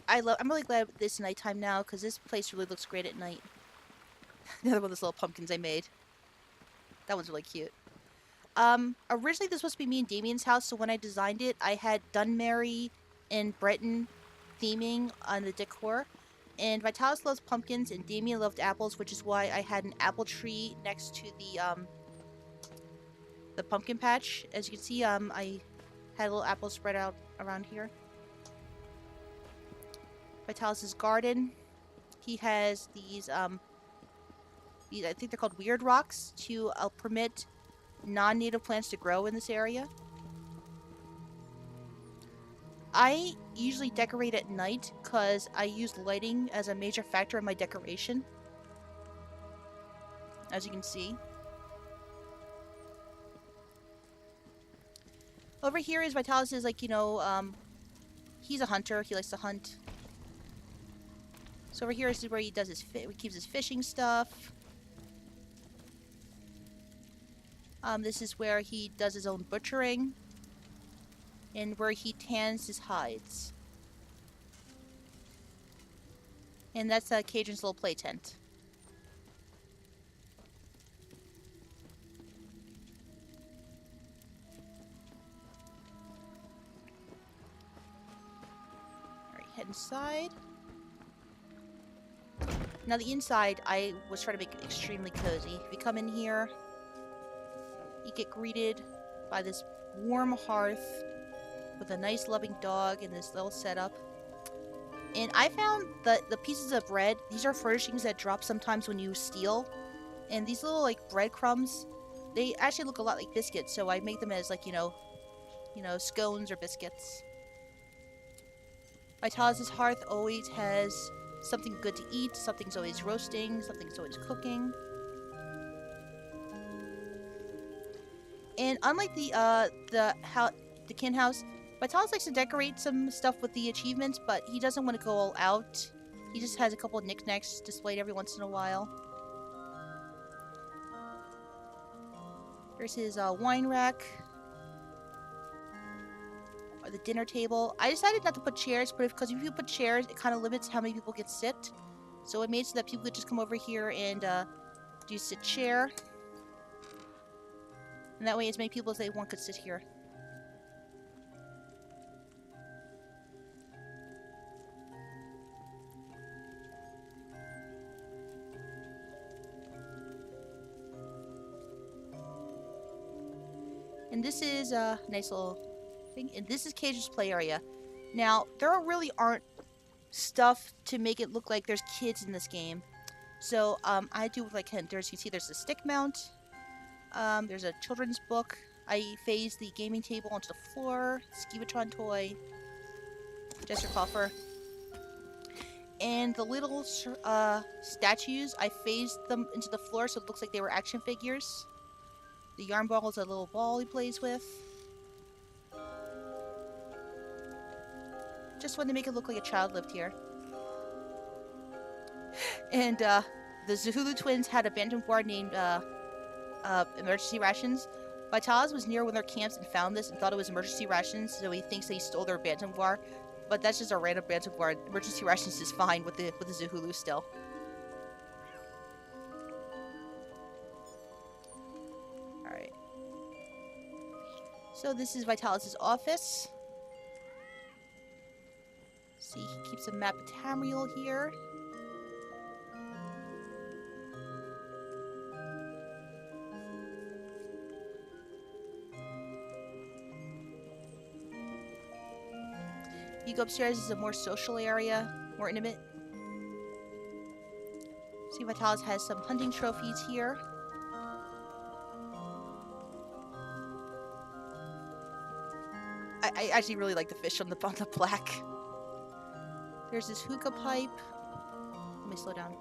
I'm really glad it's nighttime now, because this place really looks great at night. Another one of those little pumpkins I made. That one's really cute. Originally this was supposed to be me and Damien's house, so when I designed it, I had Dunmary and Breton theming on the decor. And Vitalis loves pumpkins and Damien loved apples, which is why I had an apple tree next to the pumpkin patch. As you can see, I had a little apples spread out around here. Vitalis' garden. He has these, I think they're called weird rocks to permit non-native plants to grow in this area. I usually decorate at night because I use lighting as a major factor in my decoration. As you can see. Over here is Vitalis is like, he's a hunter. He likes to hunt. So over here is where he does his he keeps his fishing stuff. This is where he does his own butchering. And where he tans his hides. And that's Cajun's little play tent. Alright, head inside. Now the inside, I was trying to make it extremely cozy. If you come in here, you get greeted by this warm hearth with a nice loving dog and this little setup. And I found that the pieces of bread, these are furnishings that drop sometimes when you steal. And these little like breadcrumbs, they actually look a lot like biscuits, so I make them as like, scones or biscuits. Vitalis' hearth always has something good to eat, something's always roasting, something's always cooking. And unlike the Kin house, Vitalis likes to decorate some stuff with the achievements, but he doesn't want to go all out. He just has a couple of knickknacks displayed every once in a while. Here's his wine rack. Or the dinner table. I decided not to put chairs, but because if you put chairs, it kind of limits how many people get sit. So it made so that people could just come over here and do sit chair. And that way as many people as they want could sit here. And this is a nice little thing. And this is Cajun's play area. Now, there really aren't stuff to make it look like there's kids in this game. So, I do like hint. You see there's a stick mount. There's a children's book. I phased the gaming table onto the floor. Skivatron toy. Jester coffer. And the little statues, I phased them into the floor so it looks like they were action figures. The yarn ball is a little ball he plays with. Just wanted to make it look like a child lived here. And the Zahulu twins had a bantam guard named Emergency Rations. Vitalis was near one of their camps and found this and thought it was Emergency Rations, so he thinks they stole their bantam guard. But that's just a random bantam guard. Emergency Rations is fine with the Zahulu still. Alright. So this is Vitalis' office. See, he keeps a map of Tamriel here. You go upstairs, is a more social area, more intimate. See, Vitalis has some hunting trophies here. I actually really like the fish on the plaque. There's this hookah pipe. Let me slow down.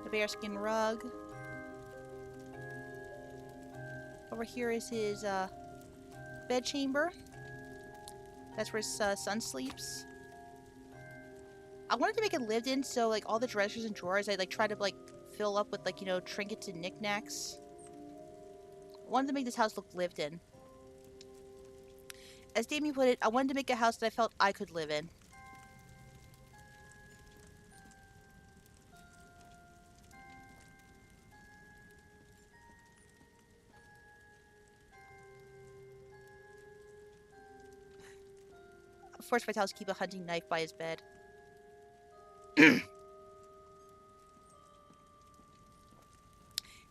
The bearskin rug. Over here is his bed chamber. That's where his son sleeps. I wanted to make it lived in, so like all the dressers and drawers, I like try to like fill up with like trinkets and knickknacks. I wanted to make this house look lived in. As Damien put it, I wanted to make a house that I felt I could live in. force Vitalis to keep a hunting knife by his bed.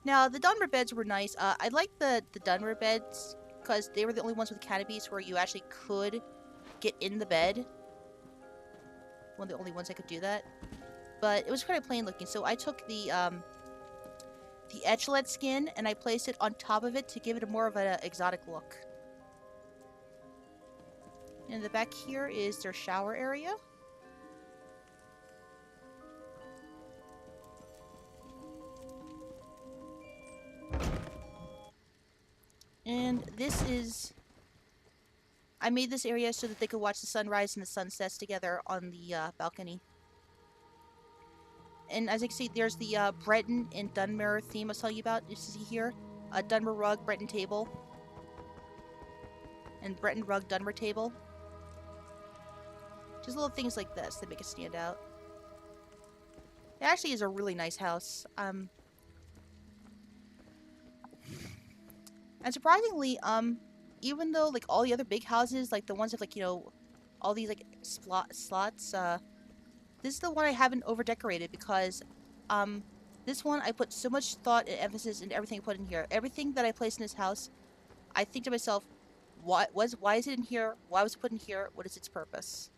Now, the Dunmer beds were nice. I liked the Dunmer beds because they were the only ones with canopies where you actually could get in the bed. One of the only ones I could do that. But it was kind of plain looking, so I took the Echelette skin and I placed it on top of it to give it a more of an exotic look. In the back here is their shower area. And this is... I made this area so that they could watch the sunrise and the sunsets together on the balcony. And as you can see, there's the Breton and Dunmer theme I was telling you about. You see here? A Dunmer rug, Breton table. And Breton rug, Dunmer table. Just little things like this that make it stand out. It actually is a really nice house. And surprisingly, even though like all the other big houses, like the ones with like, you know, all these like slots, this is the one I haven't over decorated because this one I put so much thought and emphasis into everything I put in here. Everything that I placed in this house, I think to myself, why is it in here? Why was it put in here? What is its purpose?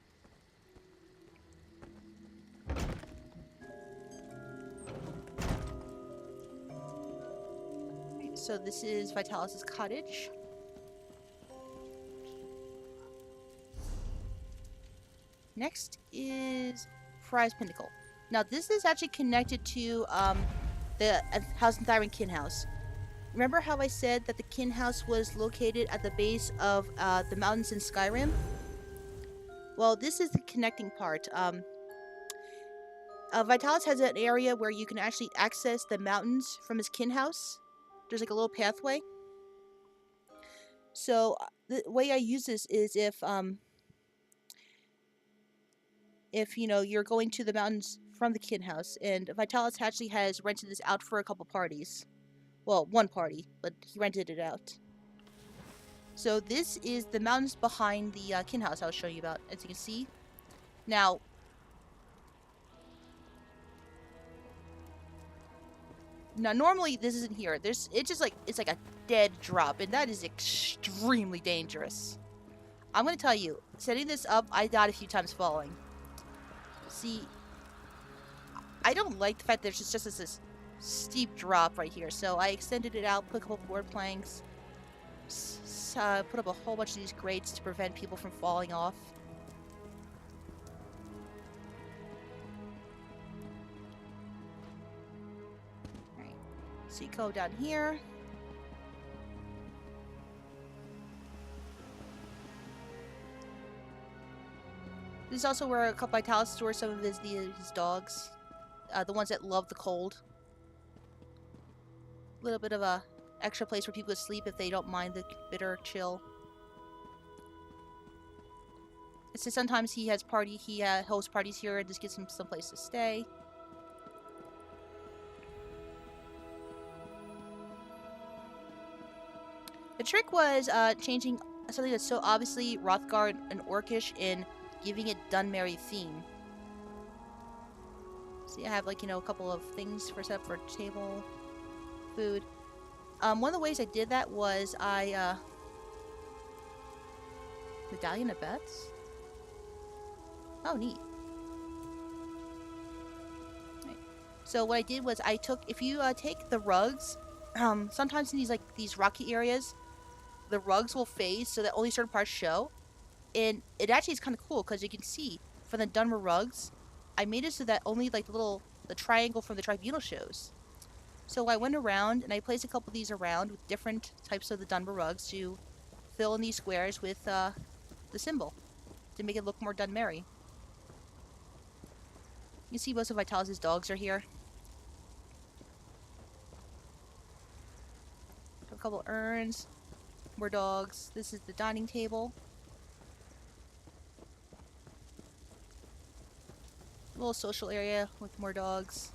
So this is Vitalis' cottage. Next is Fry's Pinnacle. Now this is actually connected to the House in Thyron Kin House. Remember how I said that the Kin House was located at the base of the mountains in Skyrim? Well, this is the connecting part. Vitalis has an area where you can actually access the mountains from his Kin House. There's like a little pathway. So the way I use this is if you know you're going to the mountains from the Kin House, and Vitalis actually has rented this out for a couple parties. Well, one party, but he rented it out. So this is the mountains behind the Kin House I was showing you about, as you can see. Now, normally this isn't here. It's like a dead drop, and that is extremely dangerous. I'm gonna tell you, setting this up, I died a few times falling. See, I don't like the fact that there's just this steep drop right here, so I extended it out, put a couple board planks, put up a whole bunch of these grates to prevent people from falling off. Alright, so you go down here. This is also where a couple Vitalis stores some of his dogs. The ones that love the cold. A little bit of a extra place for people to sleep if they don't mind the bitter chill. So sometimes he hosts parties here and just gives him some place to stay. The trick was changing something that's so obviously Hrothgar and Orcish in giving it Dunmerry theme. See, I have like, you know, a couple of things for set up for table, food. One of the ways I did that was Medallion of Beths? Oh, neat. Right. So what I did was I took, if you take the rugs, sometimes in these rocky areas, the rugs will phase so that only certain parts show. And it actually is kind of cool because you can see from the Dunmer rugs, I made it so that only like the triangle from the tribunal shows. So I went around and I placed a couple of these around with different types of the Dunmer rugs to fill in these squares with the symbol to make it look more Dunmerry. You see most of Vitalis' dogs are here. A couple urns, more dogs. This is the dining table. A little social area with more dogs.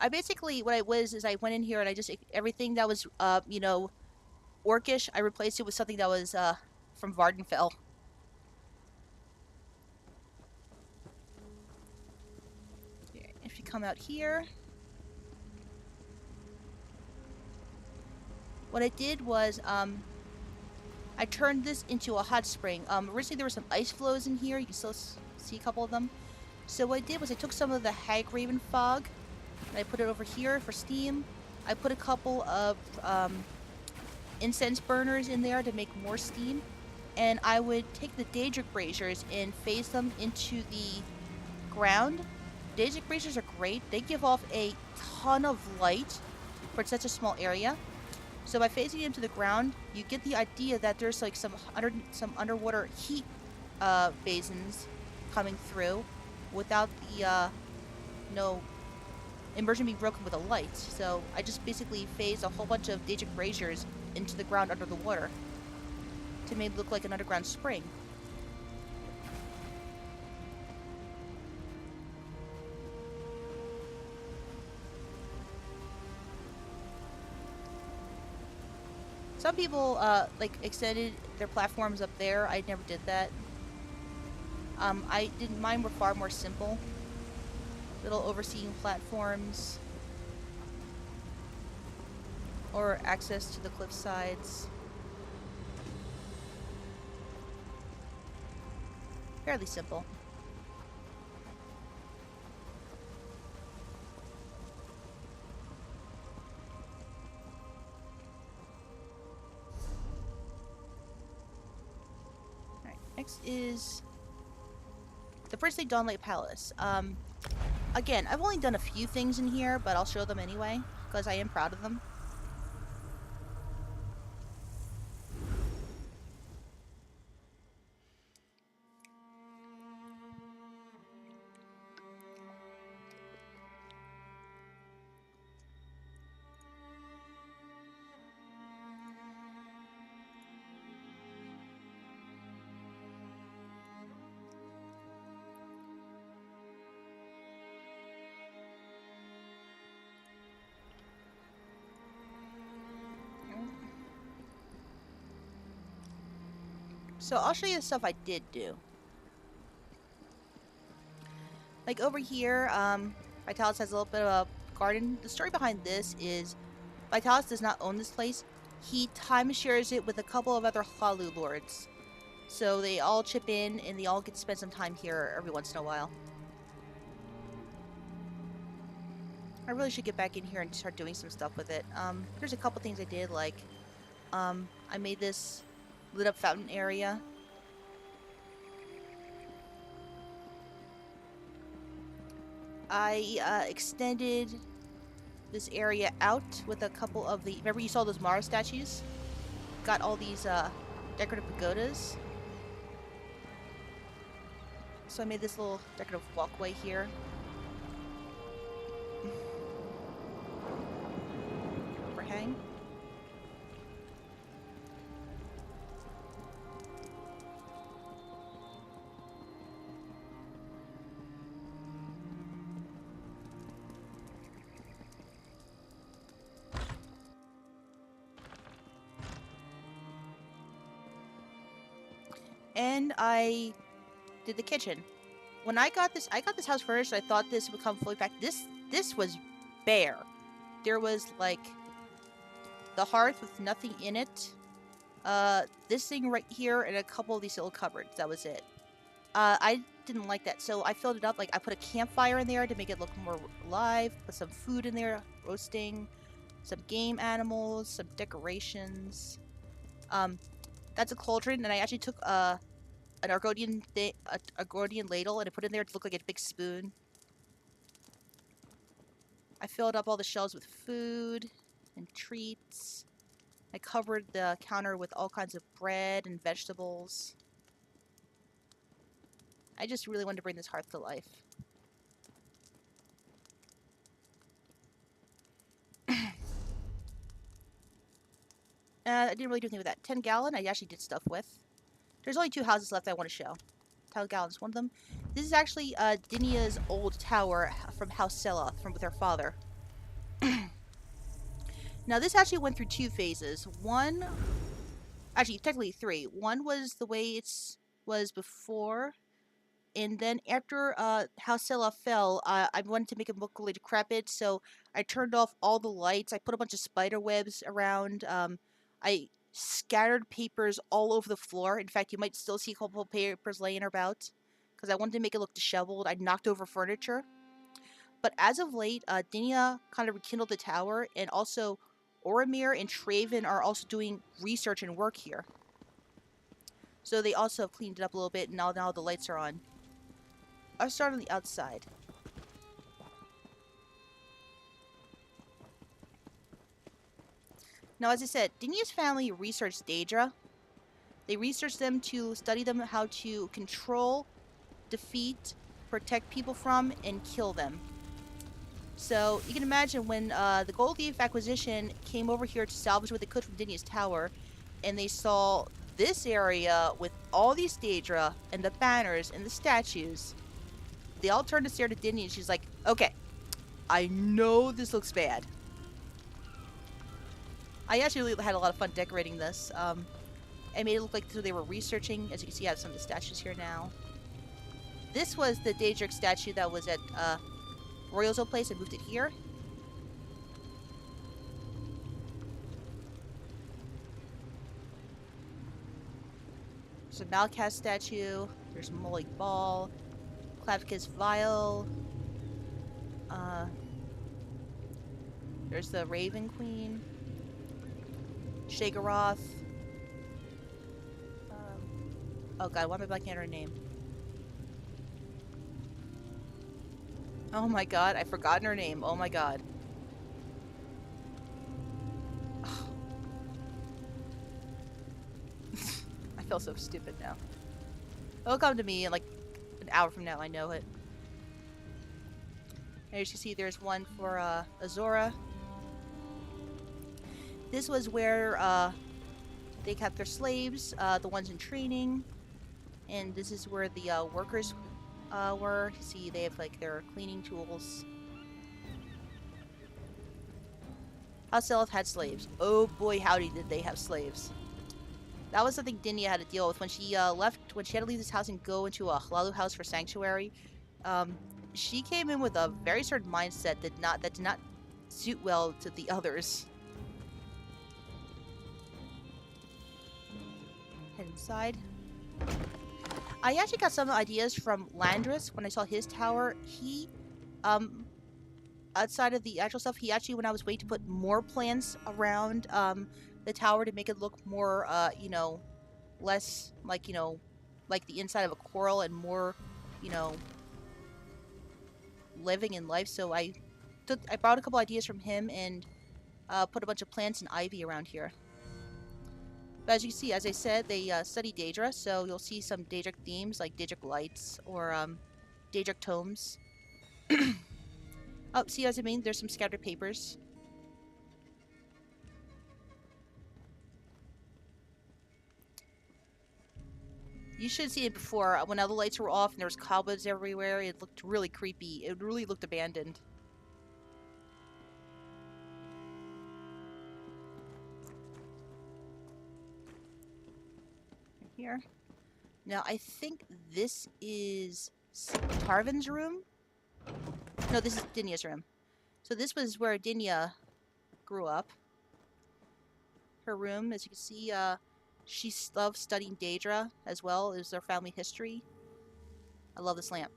I basically, what I was is I went in here and I just, everything that was, you know, orcish, I replaced it with something that was, from Vardenfell. If you come out here, what I did was, I turned this into a hot spring. Originally there were some ice flows in here. You can still see a couple of them. So what I did was I took some of the Hagraven fog and I put it over here for steam. I put a couple of incense burners in there to make more steam. And I would take the Daedric braziers and phase them into the ground. Daedric braziers are great. They give off a ton of light for such a small area. So by phasing it into the ground, you get the idea that there's like some underwater heat basins coming through without the immersion being broken with a light. So I just basically phased a whole bunch of Daedric braziers into the ground under the water to make it look like an underground spring. Some people, like, extended their platforms up there. I never did that. Mine were far more simple. Little overseeing platforms. Or access to the cliff sides. Fairly simple. Next is the Princely Dawnlight Palace. Again, I've only done a few things in here, but I'll show them anyway, because I am proud of them. So I'll show you the stuff I did do. Like over here, Vitalis has a little bit of a garden. The story behind this is Vitalis does not own this place. He time shares it with a couple of other Hlaalu lords. So they all chip in and they all get to spend some time here every once in a while. I really should get back in here and start doing some stuff with it. There's a couple things I did, like I made this lit up fountain area. I extended this area out with a couple of the... Remember you saw those Mara statues? Got all these decorative pagodas. So I made this little decorative walkway here. Overhang. And I did the kitchen. When I got this house first, I thought this would come fully packed. This was bare. There was like the hearth with nothing in it. This thing right here and a couple of these little cupboards. That was it. I didn't like that, so I filled it up. Like I put a campfire in there to make it look more alive. Put some food in there, roasting, some game animals, some decorations. That's a cauldron, and I actually took an Argonian ladle and I put it in there to look like a big spoon. I filled up all the shelves with food and treats. I covered the counter with all kinds of bread and vegetables. I just really wanted to bring this hearth to life. I didn't really do anything with that. 10 gallon, I actually did stuff with. There's only 2 houses left I want to show. 10 gallon is one of them. This is actually Dinia's old tower from House Seloth, from with her father. Now, this actually went through 2 phases. One, actually, technically 3. One was the way it was before, and then after House Sela fell, I wanted to make it look really decrepit, so I turned off all the lights. I put a bunch of spider webs around. I scattered papers all over the floor. In fact, you might still see a couple of papers laying about, because I wanted to make it look disheveled. I knocked over furniture. But as of late, Dinya kind of rekindled the tower, and also Oromir and Traven are also doing research and work here. So they also have cleaned it up a little bit, and now the lights are on. I'll start on the outside. Now, as I said, Dinya's family researched Daedra. They researched them to study them how to control, defeat, protect people from, and kill them. So you can imagine when the Gold Leaf Acquisition came over here to salvage what they could from Dinya's tower, and they saw this area with all these Daedra and the banners and the statues, they all turned to stare at Dinya, and she's like, okay, I know this looks bad. I actually really had a lot of fun decorating this. I made it look like they were researching. As you can see, I have some of the statues here now. This was the Daedric statue that was at Royal's old place. I moved it here. There's a Malkath statue. There's Molig Ball. Klavka's Vial. There's the Raven Queen. Sheogorath. Oh god, why am I blanking on her name? Oh my god, I've forgotten her name. Oh my god. I feel so stupid now. It'll come to me in like an hour from now, I know it. And as you see, there's one for Azora. This was where they kept their slaves, the ones in training. And this is where the workers were. You see, they have like their cleaning tools. House Seleth had slaves. Oh boy, howdy did they have slaves. That was something Dinya had to deal with when she left, when she had to leave this house and go into a Hlaalu house for sanctuary. She came in with a very certain mindset that did not suit well to the others. Head inside. I actually got some ideas from Landris when I saw his tower. He, outside of the actual stuff, he actually, when I was waiting to put more plants around, the tower to make it look more, you know, less like, you know, like the inside of a coral and more, you know, living in life. So I brought a couple ideas from him and put a bunch of plants and ivy around here. But as you see, as I said, they study Daedra, so you'll see some Daedric themes like Daedric lights or Daedric tomes. Oh, see, as I mean, there's some scattered papers. You should see it before, when all the lights were off and there was cobwebs everywhere. It looked really creepy. It really looked abandoned. Here. Now, I think this is Tarvin's room? No, this is Dinya's room. So this was where Dinya grew up. Her room, as you can see, she loved studying Daedra as well. It was their family history. I love this lamp.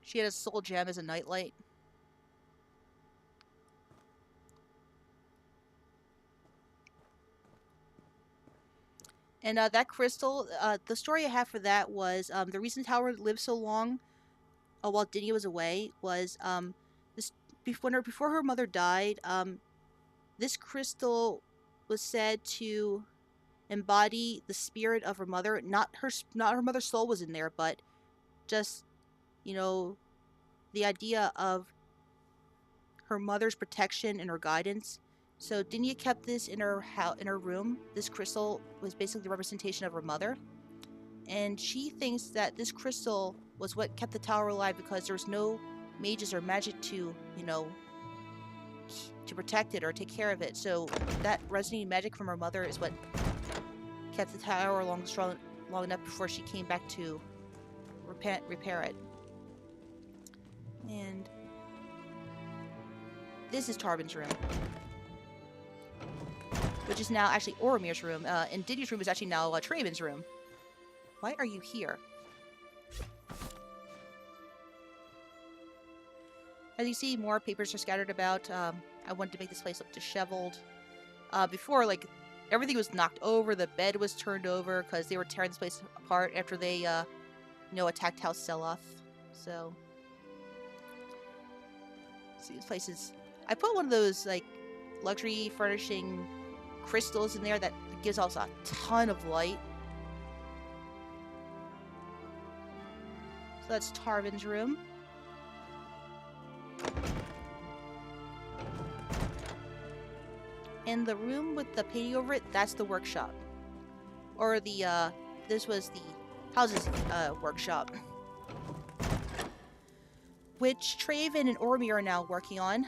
She had a soul gem as a nightlight. And that crystal, the story I have for that was the reason Tower lived so long while Dinya was away was this before her mother died. This crystal was said to embody the spirit of her mother. Not her mother's soul was in there, but just, you know, the idea of her mother's protection and her guidance. So Dinya kept this in her room. This crystal was basically the representation of her mother. And she thinks that this crystal was what kept the tower alive because there was no mages or magic to, you know, to protect it or take care of it. So that resonating magic from her mother is what kept the tower long enough before she came back to repair it. And this is Tarvin's room, which is now actually Oromir's room. And Diddy's room is actually now Traven's room. Why are you here? As you see, more papers are scattered about. I wanted to make this place look disheveled. Before, like, everything was knocked over, the bed was turned over because they were tearing this place apart after they, you know, attacked House Seloth. So, see, this place is... I put one of those, like, luxury furnishing crystals in there that gives us a ton of light. So that's Tarvin's room. And the room with the painting over it, that's the workshop. Or the, this was the house's, workshop. Which Traven and Ormir are now working on.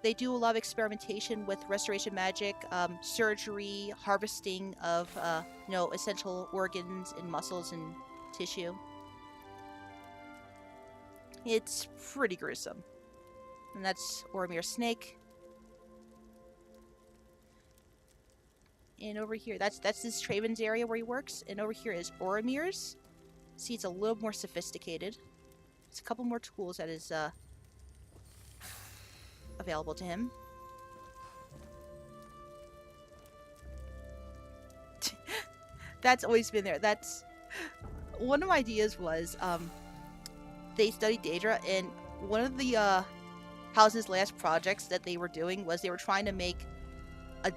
They do a lot of experimentation with restoration magic, surgery, harvesting of, you know, essential organs and muscles and tissue. It's pretty gruesome. And that's Oromir's snake. And over here, that's this Traven's area where he works. And over here is Oromir's. See, it's a little more sophisticated. There's a couple more tools that is available to him. That's always been there. That's one of my ideas was they studied Daedra, and one of the house's last projects that they were doing was they were trying to make a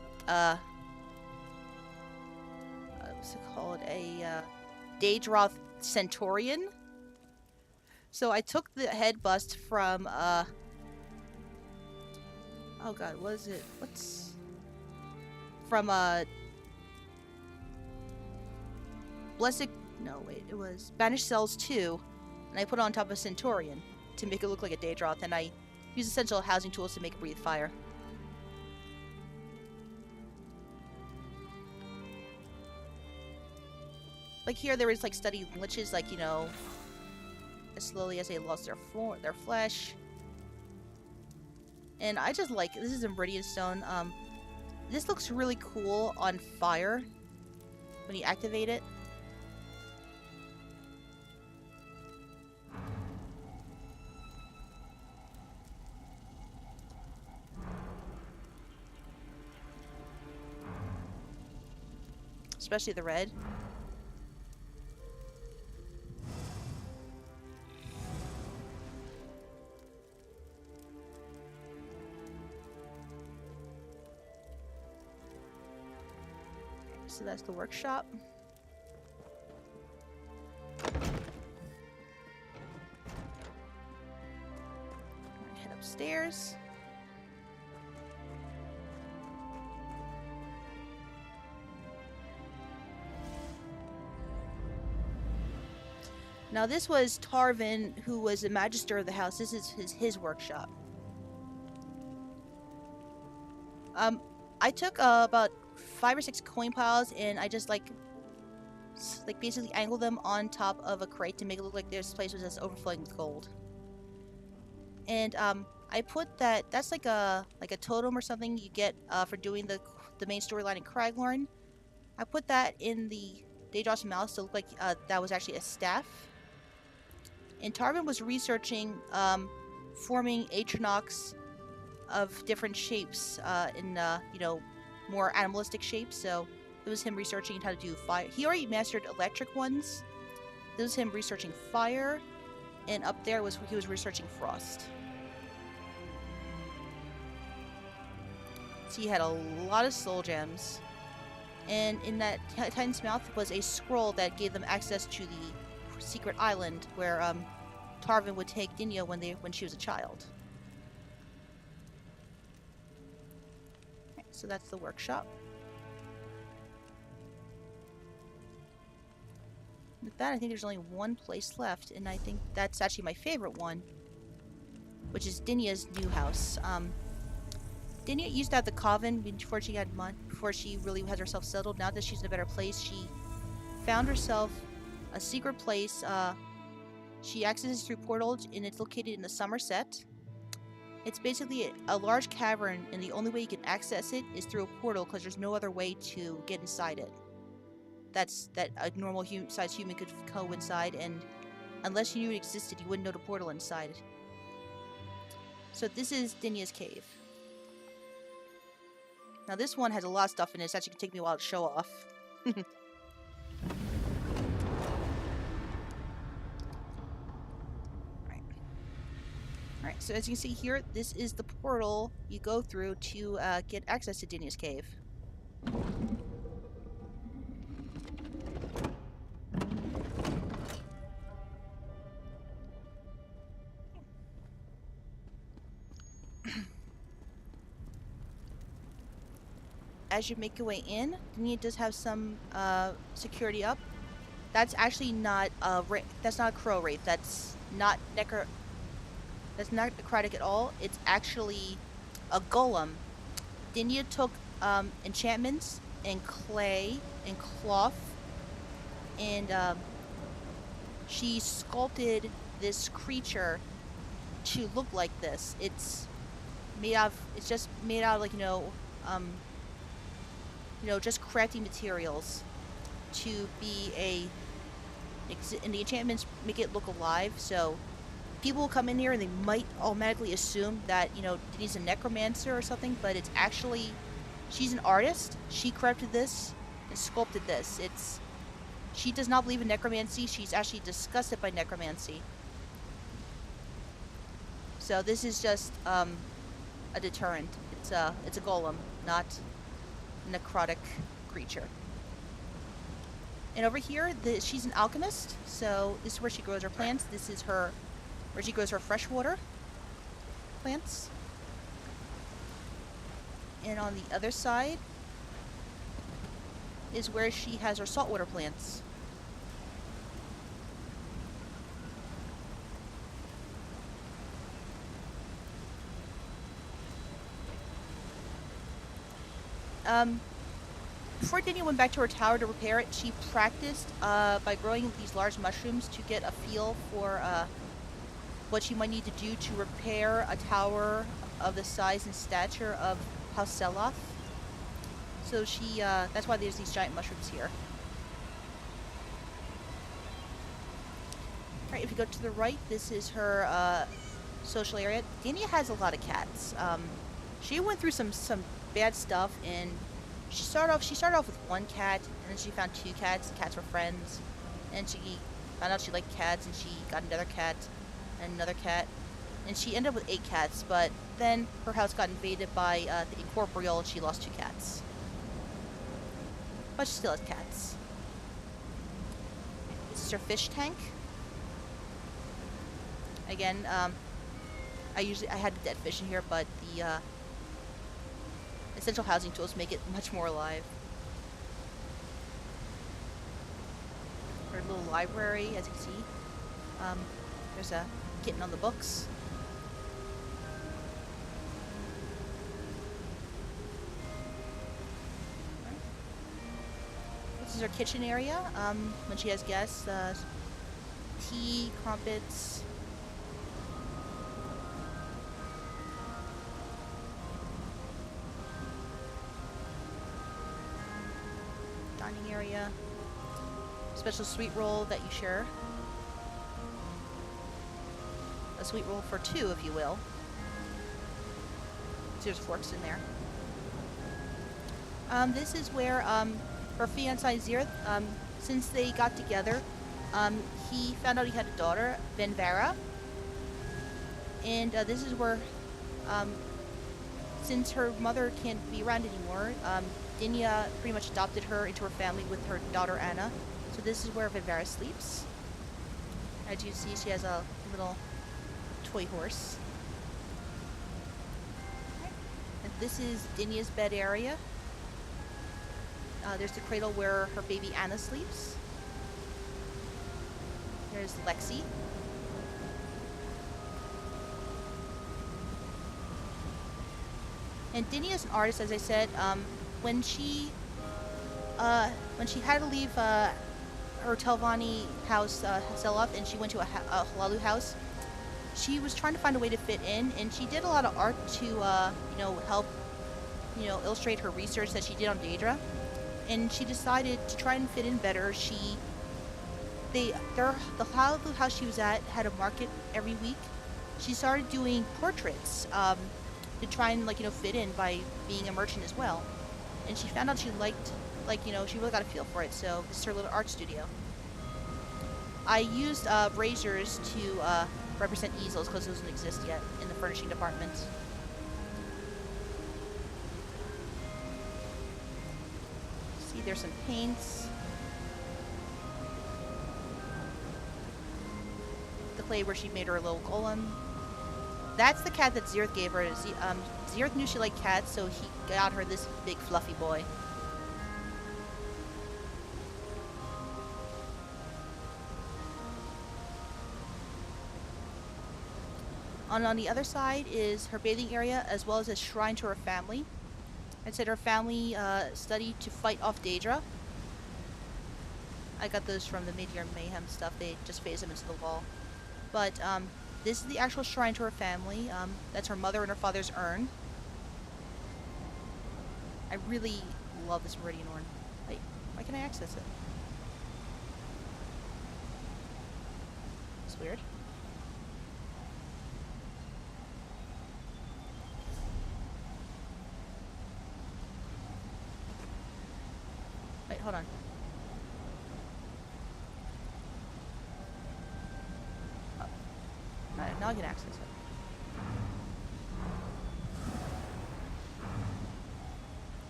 what's it called? A Daedroth Centaurian. So I took the head bust from oh god, what is it? What's from Blessed, no wait, it was Banished Cells 2, and I put it on top of a Centaurian to make it look like a Daedroth, and I use essential housing tools to make it breathe fire. Like here, there was like studying liches, like, you know, as slowly as they lost their flesh. And I just like, this is Meridian Stone. This looks really cool on fire when you activate it. Especially the red. So that's the workshop. Head upstairs. Now this was Tarvin, who was the magister of the house. This is his workshop. I took about 5 or 6 coin piles, and I just like basically angled them on top of a crate to make it look like this place was just overflowing with gold. And I put that's like a totem or something you get for doing the main storyline in Craglorn. I put that in the Daedroth's mouth to look like that was actually a staff. And Tarvin was researching forming Atronox of different shapes in you know, more animalistic shapes. So it was him researching how to do fire. He already mastered electric ones. This was him researching fire, and up there was he was researching frost. So he had a lot of soul gems, and in that Titan's mouth was a scroll that gave them access to the secret island where Tarvin would take Dinyo when she was a child. So that's the workshop. With that, I think there's only one place left, and I think that's actually my favorite one. which is Dinia's new house. Dinia used to have the coven before she really had herself settled. Now that she's in a better place, she found herself a secret place. She accesses through portals, and it's located in the Somerset. It's basically a large cavern, and the only way you can access it is through a portal because there's no other way to get inside it. That a normal sized human could go inside, and unless you knew it existed, you wouldn't know the portal inside it. So this is Dinia's cave. Now this one has a lot of stuff in it. It's actually going to take me a while to show off. Alright, so as you can see here, this is the portal you go through to get access to Dinia's cave. As you make your way in, Dinia does have some security up. That's actually not that's not a crow wraith. That's not necrotic at all. It's actually a golem. Dinia took enchantments and clay and cloth, and she sculpted this creature to look like this. It's just made out of, like, just crafting materials to be and the enchantments make it look alive, so people will come in here and they might automatically assume that, Dinia's a necromancer or something, but it's actually, she's an artist. She crafted this and sculpted this. She does not believe in necromancy. She's actually disgusted by necromancy. So this is just a deterrent. It's a golem, not necrotic creature. And over here, she's an alchemist, so this is where she grows her plants. This is where she grows her freshwater plants. And on the other side is where she has her saltwater plants. Before Dinia went back to her tower to repair it, she practiced by growing these large mushrooms to get a feel for what she might need to do to repair a tower of the size and stature of House Seloth. So that's why there's these giant mushrooms here. Alright, if you go to the right, this is her social area. Dinia has a lot of cats. She went through some bad stuff, and she started off with one cat, and then she found two cats. The cats were friends, and she found out she liked cats, and she got another cat and another cat, and she ended up with 8 cats. But then her house got invaded by the Incorporeal, and she lost 2 cats. But she still has cats. This is her fish tank. Again, I had the dead fish in here, but the essential housing tools make it much more alive. Her little library, as you can see. There's a kitten on the books. This is her kitchen area. When she has guests, tea, crumpets. Dining area. Special sweet roll that you share. A sweet roll for 2, if you will. There's forks in there. This is where her fiancé Zirith, since they got together, he found out he had a daughter, Venvera. And this is where, since her mother can't be around anymore, Dinia pretty much adopted her into her family with her daughter Anna. So this is where Venvera sleeps. As you see, she has a little toy horse. And this is Dinia's bed area. There's the cradle where her baby Anna sleeps. There's Lexi. And Dini is an artist, as I said. When she had to leave her Telvanni house sell off, and she went to a Hlaalu house, she was trying to find a way to fit in, and she did a lot of art to help illustrate her research that she did on Daedra. And she decided to try and fit in better. The Hlaalu house she was at had a market every week. She started doing portraits to try and fit in by being a merchant as well. And she found out she liked she really got a feel for it. So this is her little art studio. I used razors to represent easels because those don't exist yet in the furnishing department. See, there's some paints. The clay where she made her little golem. That's the cat that Zirth gave her. Zirth knew she liked cats, so he got her this big fluffy boy. On the other side is her bathing area, as well as a shrine to her family. I said her family studied to fight off Daedra. I got those from the Mid-Year Mayhem stuff. They just phased them into the wall. But this is the actual shrine to her family. That's her mother and her father's urn. I really love this Meridian Orn. Wait, why can't I access it? It's weird. Wait, hold on. Oh. Alright, now I can access it.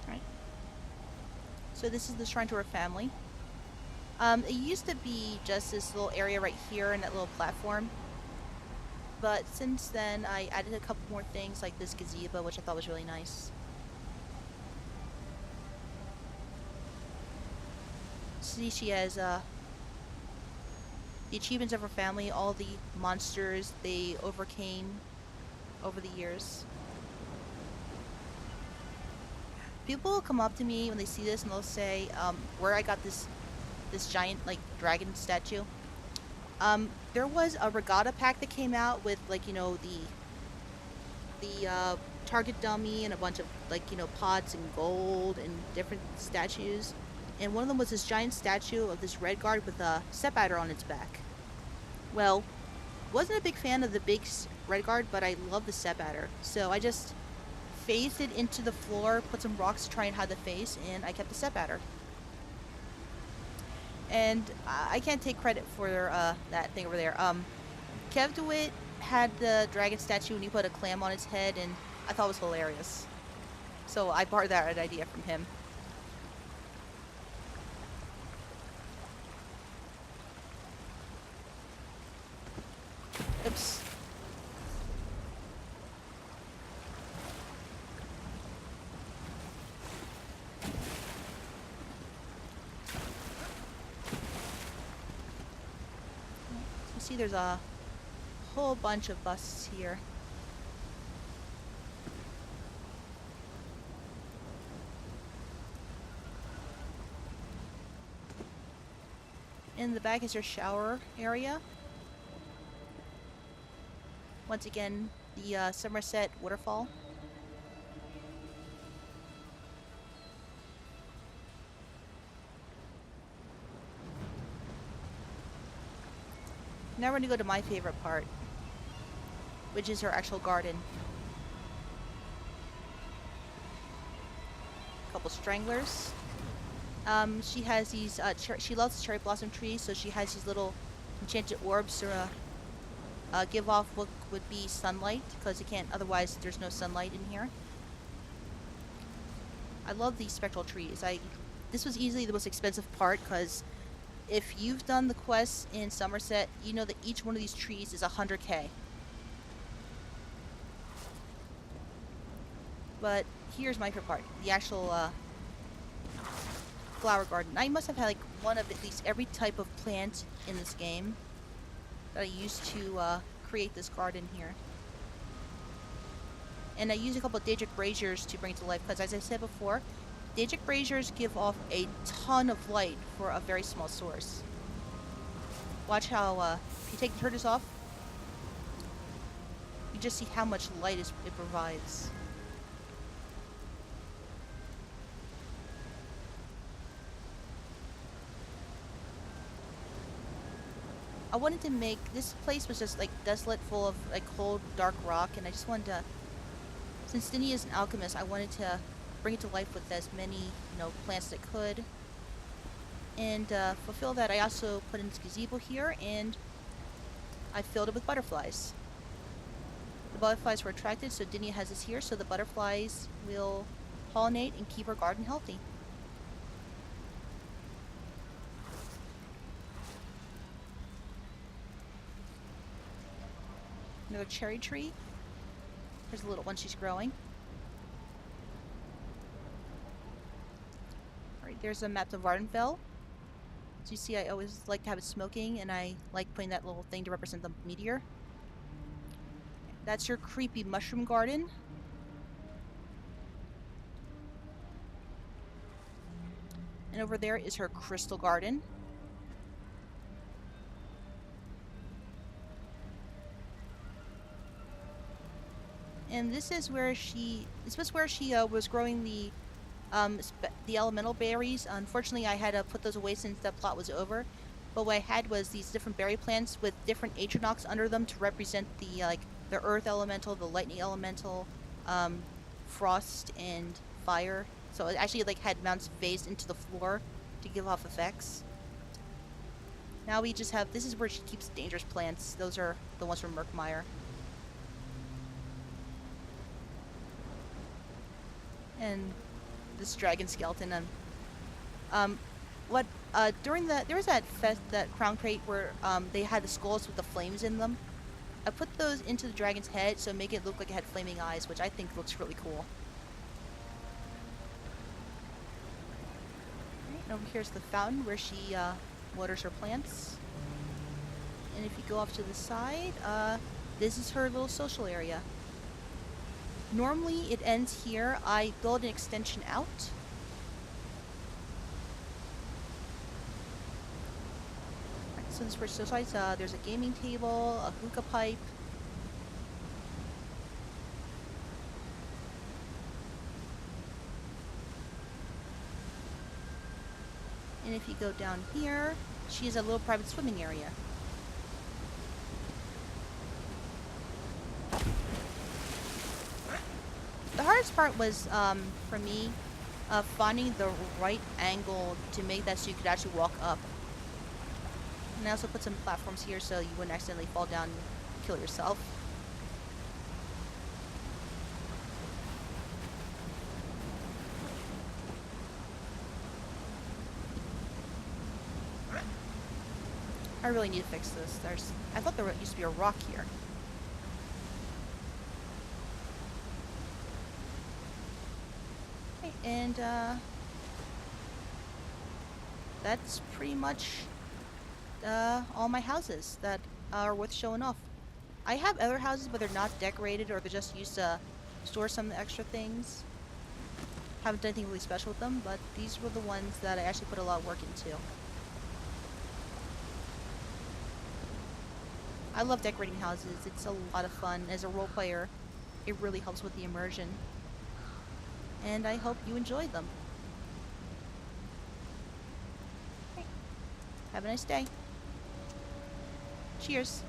Alright. So this is the shrine to her family. It used to be just this little area right here and that little platform. But since then, I added a couple more things like this gazebo, which I thought was really nice. See, she has the achievements of her family, all the monsters they overcame over the years. People will come up to me when they see this and they'll say, where I got this giant dragon statue. There was a regatta pack that came out with the target dummy and a bunch of pots and gold and different statues. And one of them was this giant statue of this Redguard with a step adder on its back. Well, wasn't a big fan of the big Redguard, but I love the step adder. So I just phased it into the floor, put some rocks to try and hide the face, and I kept the step adder. And I can't take credit for that thing over there. Kev DeWitt had the dragon statue and he put a clam on its head, and I thought it was hilarious. So I borrowed that idea from him. Oops. You see there's a whole bunch of busts here. In the back is your shower area. Once again, the Somerset waterfall. Now we're going to go to my favorite part, which is her actual garden. A couple stranglers. She has these, she loves cherry blossom trees, so she has these little enchanted orbs to give off what would be sunlight, because you can't, otherwise there's no sunlight in here. I love these spectral trees. This was easily the most expensive part, because if you've done the quests in Somerset, you know that each one of these trees is 100k. But here's my favorite part, the actual flower garden. I must have had one of at least every type of plant in this game that I used to create this garden here. And I use a couple of Daedric Braziers to bring it to life, because as I said before, Daedric Braziers give off a ton of light for a very small source. Watch how, if you take the tortoise off, you just see how much light it provides. I wanted to make, this place was just like desolate, full of like cold, dark rock, and I just wanted to, since Dini is an alchemist, I wanted to bring it to life with as many, plants as I could. And fulfill that, I also put in this gazebo here, and I filled it with butterflies. The butterflies were attracted, so Dini has this here, so the butterflies will pollinate and keep her garden healthy. Another cherry tree. Here's a little one she's growing. Alright, there's a map of Vardenfell. So you see, I always like to have it smoking, and I like putting that little thing to represent the meteor. That's your creepy mushroom garden. And over there is her crystal garden. And this was where she was growing the elemental berries. Unfortunately, I had to put those away since that plot was over. But what I had was these different berry plants with different Aetronox under them to represent the earth elemental, the lightning elemental, frost, and fire. So it actually had mounts phased into the floor to give off effects. Now we just have, this is where she keeps dangerous plants. Those are the ones from Murkmire. And this dragon skeleton. There was that crown crate where they had the skulls with the flames in them. I put those into the dragon's head so make it look like it had flaming eyes, which I think looks really cool. And over here's the fountain where she waters her plants. And if you go off to the side, this is her little social area. Normally it ends here. I build an extension out. Right, so this is where socialize. There's a gaming table, a hookah pipe. And if you go down here, she has a little private swimming area. The hardest part was, for me, finding the right angle to make that so you could actually walk up. And I also put some platforms here so you wouldn't accidentally fall down and kill yourself. I really need to fix this. I thought there used to be a rock here. And that's pretty much all my houses that are worth showing off. I have other houses, but they're not decorated, or they're just used to store some extra things. Haven't done anything really special with them, but these were the ones that I actually put a lot of work into. I love decorating houses. It's a lot of fun. As a role player, it really helps with the immersion. And I hope you enjoy them. Okay. Have a nice day. Cheers.